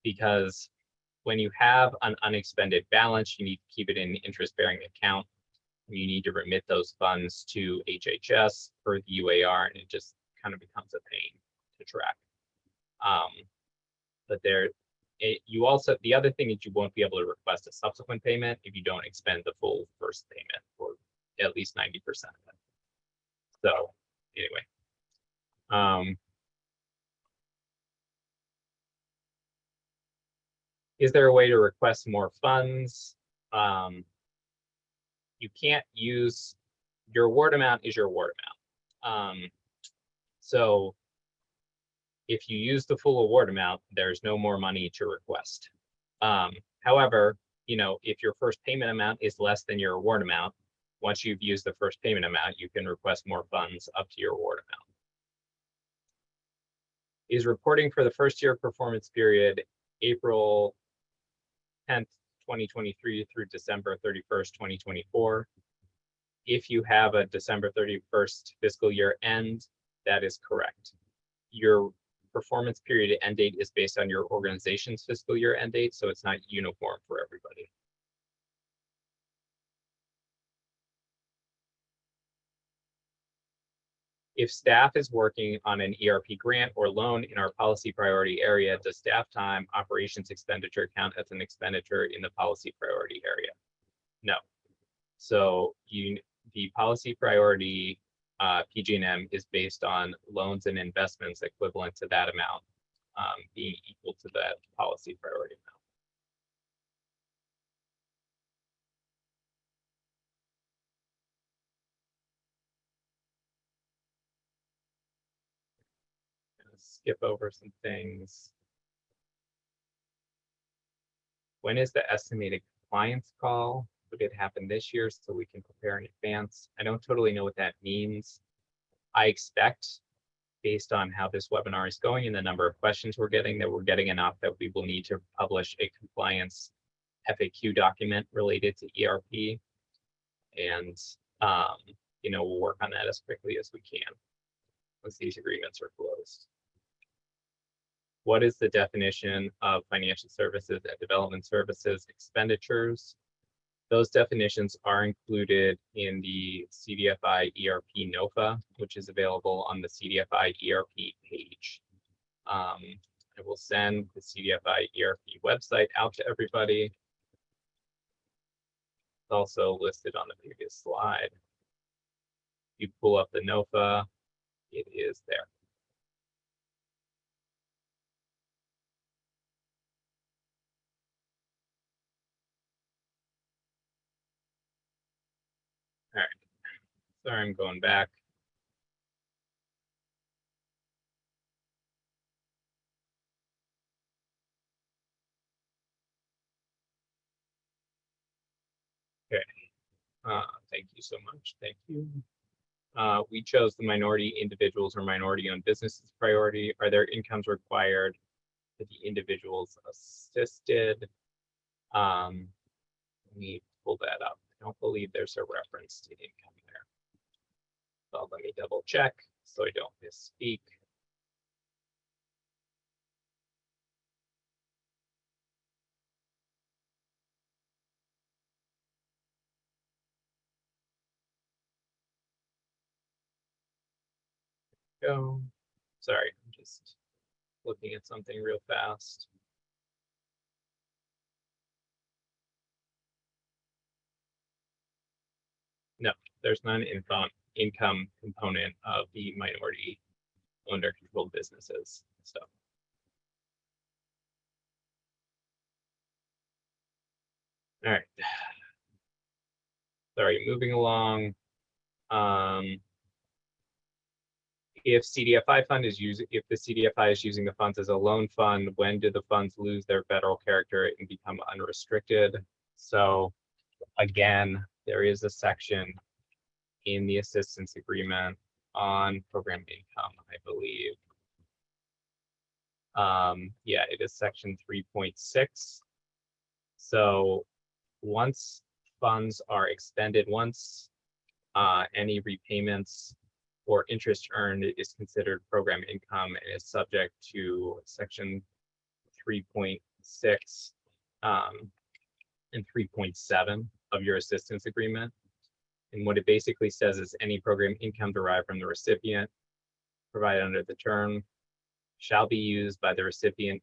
Speaker 2: because when you have an unexpended balance, you need to keep it in the interest-bearing account. You need to remit those funds to HHS for the UAR, and it just kind of becomes a pain to track. But the other thing is you won't be able to request a subsequent payment if you don't expend the full first payment, or at least 90% of it. So anyway, Is there a way to request more funds? You can't use, your award amount is your award amount. So if you use the full award amount, there's no more money to request. However, if your first payment amount is less than your award amount, once you've used the first payment amount, you can request more funds up to your award amount. Is reporting for the first year performance period April 10th, 2023 through December 31st, 2024. If you have a December 31st fiscal year end, that is correct. Your performance period end date is based on your organization's fiscal year end date, so it's not uniform for everybody. If staff is working on an ERP grant or loan in our policy priority area, does staff time operations expenditure count as an expenditure in the policy priority area? No. So the policy priority PG&M is based on loans and investments equivalent to that amount being equal to that policy priority amount. Skip over some things. When is the estimated compliance call? Would it happen this year so we can prepare in advance? I don't totally know what that means. I expect, based on how this webinar is going and the number of questions we're getting, that we're getting enough that we will need to publish a compliance FAQ document related to ERP. And, we'll work on that as quickly as we can once these agreements are closed. What is the definition of financial services and development services expenditures? Those definitions are included in the CDFI ERP NOFA, which is available on the CDFI ERP page. I will send the CDFI ERP website out to everybody. It's also listed on the previous slide. You pull up the NOFA, it is there. All right, sorry, I'm going back. Okay, thank you so much, thank you. We chose the minority individuals or minority-owned businesses priority. Are there incomes required for the individuals assisted? Let me pull that up. I don't believe there's a reference to income there. So let me double check so I don't misspeak. Go. Sorry, I'm just looking at something real fast. No, there's not an income component of the minority owned or controlled businesses stuff. All right. Sorry, moving along. If CDFI fund is if the CDFI is using the funds as a loan fund, when do the funds lose their federal character and become unrestricted? So again, there is a section in the assistance agreement on program income, I believe. Yeah, it is section 3.6. So once funds are expended, once any repayments or interest earned is considered program income and is subject to section 3.6 and 3.7 of your assistance agreement. And what it basically says is any program income derived from the recipient provided under the term shall be used by the recipient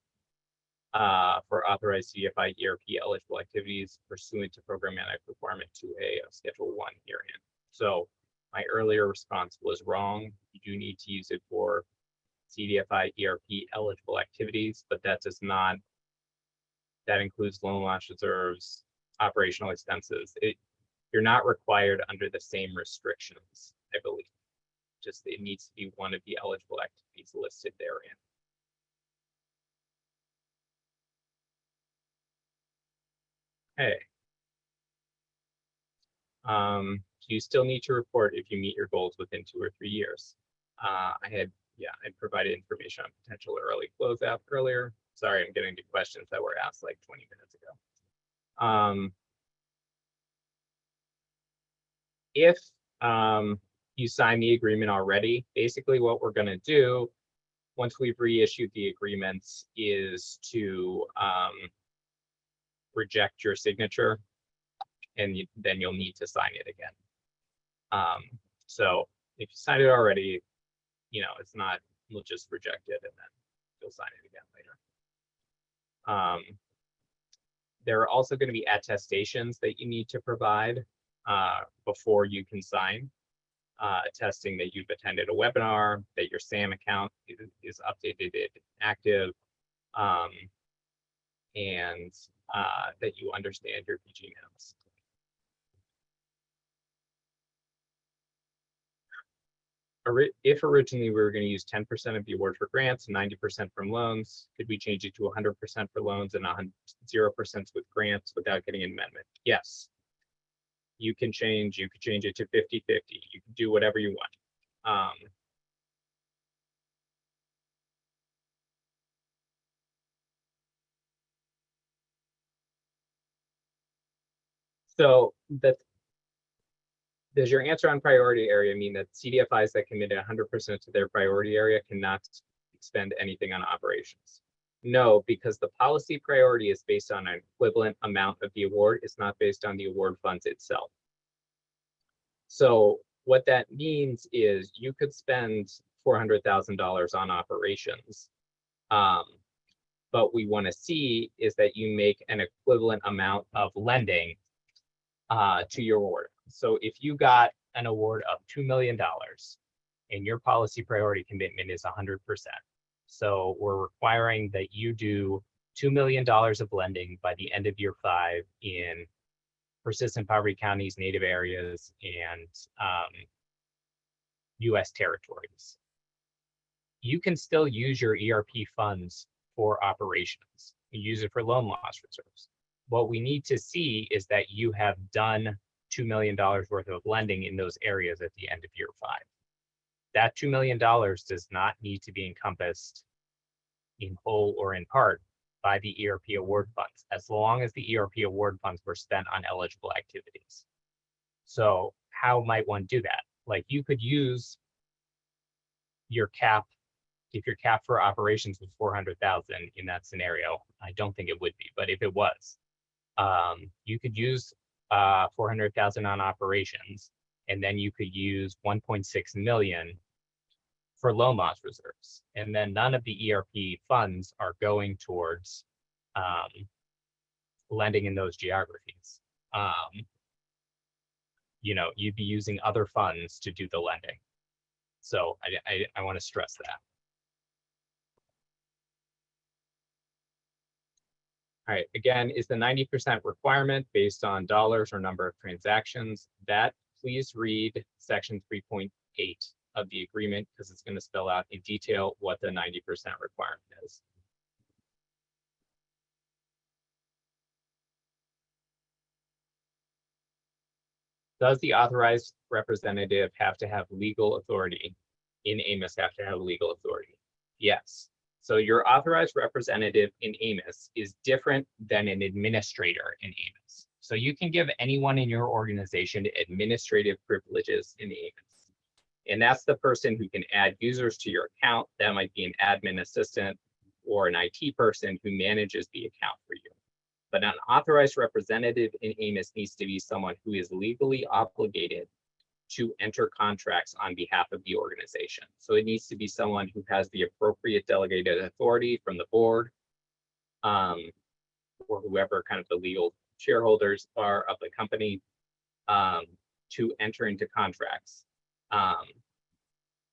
Speaker 2: for authorized CDFI ERP eligible activities pursuant to program annex requirement 2A of Schedule 1 herein. So my earlier response was wrong. You do need to use it for CDFI ERP eligible activities, but that includes loan loss reserves, operational expenses. You're not required under the same restrictions, I believe. Just it needs to be one of the eligible activities listed therein. Okay. You still need to report if you meet your goals within 2 or 3 years. I provided information on potential early closeout earlier. Sorry, I'm getting to questions that were asked like 20 minutes ago. If you sign the agreement already, basically what we're going to do once we've reissued the agreements is to reject your signature, and then you'll need to sign it again. So if you signed it already, it's not, we'll just reject it and then you'll sign it again later. There are also going to be attestations that you need to provide before you can sign, attesting that you've attended a webinar, that your SAM account is updated and active, and that you understand your PGMs. If originally we were going to use 10% of the award for grants, 90% from loans, could we change it to 100% for loans and 0% with grants without getting an amendment? Yes. You could change it to 50-50. You can do whatever you want. So does your answer on priority area mean that CDFIs that committed 100% to their priority area cannot expend anything on operations? No, because the policy priority is based on an equivalent amount of the award. It's not based on the award funds itself. So what that means is you could spend $400,000 on operations. But we want to see is that you make an equivalent amount of lending to your award. So if you got an award of $2 million and your policy priority commitment is 100%, so we're requiring that you do $2 million of lending by the end of year 5 in persistent poverty counties, native areas, and US territories. You can still use your ERP funds for operations. You use it for loan loss reserves. What we need to see is that you have done $2 million worth of lending in those areas at the end of year 5. That $2 million does not need to be encompassed in whole or in part by the ERP award funds, as long as the ERP award funds were spent on eligible activities. So how might one do that? Like, you could use your cap, if your cap for operations was 400,000 in that scenario. I don't think it would be, but if it was, you could use 400,000 on operations, and then you could use 1.6 million for loan loss reserves. And then none of the ERP funds are going towards lending in those geographies. You'd be using other funds to do the lending. So I want to stress that. All right, again, is the 90% requirement based on dollars or number of transactions? That, please read section 3.8 of the agreement, because it's going to spell out in detail what the 90% requirement is. Does the authorized representative have to have legal authority? In AMIS have to have legal authority? Yes. So your authorized representative in AMIS is different than an administrator in AMIS. So you can give anyone in your organization administrative privileges in AMIS. And that's the person who can add users to your account. That might be an admin assistant or an IT person who manages the account for you. But an authorized representative in AMIS needs to be someone who is legally obligated to enter contracts on behalf of the organization. So it needs to be someone who has the appropriate delegated authority from the board, or whoever kind of the legal shareholders are of the company, to enter into contracts.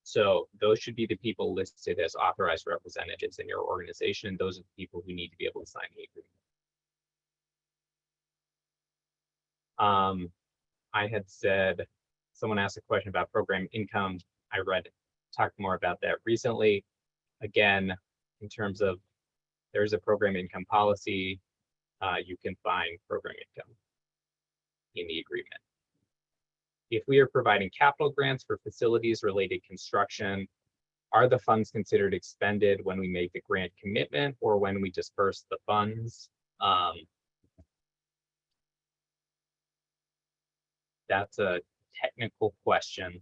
Speaker 2: So those should be the people listed as authorized representatives in your organization. Those are the people who need to be able to sign the agreement. I had said, someone asked a question about program income. I talked more about that recently. Again, in terms of, there's a program income policy, you can find program income in the agreement. If we are providing capital grants for facilities related construction, are the funds considered expended when we make the grant commitment or when we disperse the funds? That's a technical question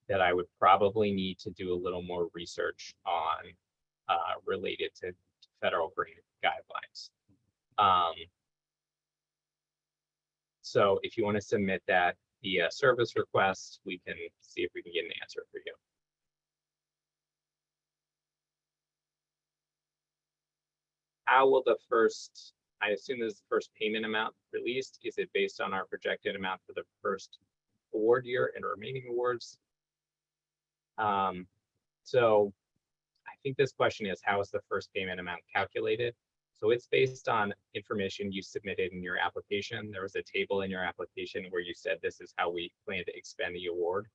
Speaker 2: that I would probably need to do a little more research on related to federal grant guidelines. So if you want to submit that via service request, we can see if we can get an answer for you. How will the first, I assume this is the first payment amount released? Is it based on our projected amount for the first award year and remaining awards? So I think this question is, how is the first payment amount calculated? So it's based on information you submitted in your application. There was a table in your application where you said this is how we plan to expend the award.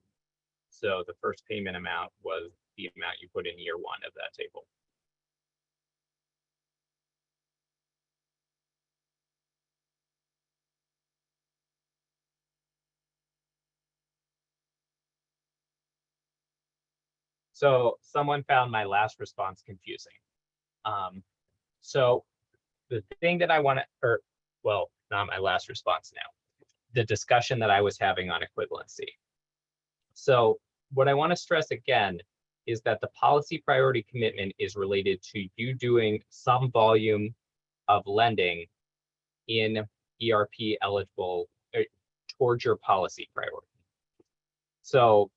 Speaker 2: So the first payment amount was the amount you put in year one of that table. So someone found my last response confusing. So the thing that I want to, or well, not my last response now, the discussion that I was having on equivalency. So what I want to stress again is that the policy priority commitment is related to you doing some volume of lending in ERP eligible towards your policy priority. So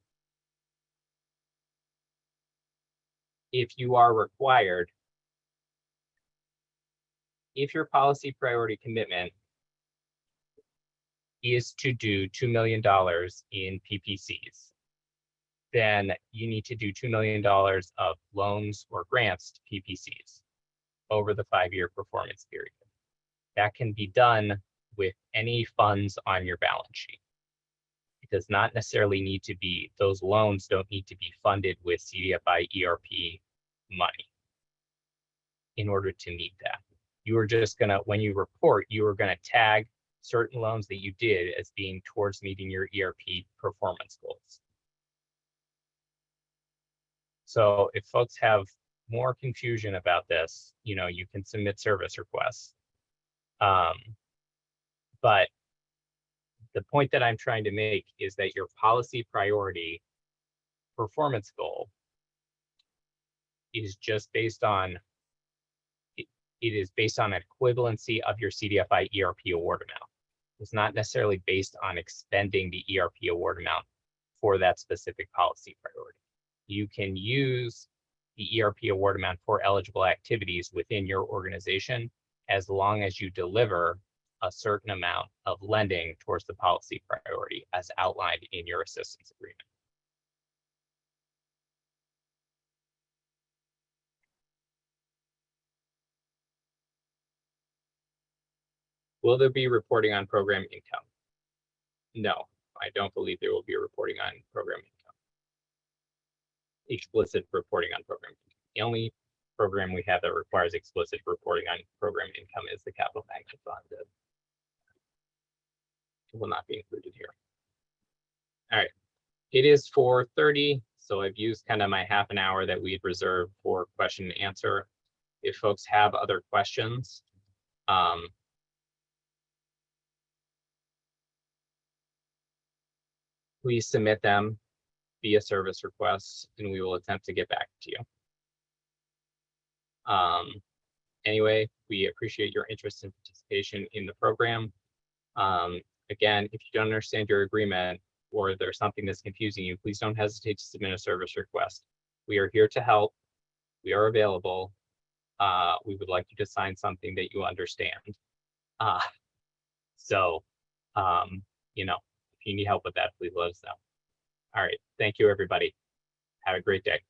Speaker 2: if you are required, if your policy priority commitment is to do $2 million in PPCs, then you need to do $2 million of loans or grants to PPCs over the 5-year performance period. That can be done with any funds on your balance sheet. It does not necessarily need to be, those loans don't need to be funded with CDFI ERP money in order to meet that. You are just gonna, when you report, you are gonna tag certain loans that you did as being towards meeting your ERP performance goals. So if folks have more confusion about this, you know, you can submit service requests. But the point that I'm trying to make is that your policy priority performance goal is just based on, it is based on equivalency of your CDFI ERP award amount. It's not necessarily based on expending the ERP award amount for that specific policy priority. You can use the ERP award amount for eligible activities within your organization as long as you deliver a certain amount of lending towards the policy priority as outlined in your assistance agreement. Will there be reporting on program income? No, I don't believe there will be a reporting on program income. Explicit reporting on program income. The only program we have that requires explicit reporting on program income is the capital magnet fund. It will not be included here. All right, it is 4:30, so I've used kind of my half an hour that we'd reserved for question and answer. If folks have other questions, please submit them via service requests, and we will attempt to get back to you. Anyway, we appreciate your interest and participation in the program. Again, if you don't understand your agreement or there's something that's confusing you, please don't hesitate to submit a service request. We are here to help. We are available. We would like you to sign something that you understand. You know, if you need help with that, please let us know. All right. Thank you, everybody. Have a great day.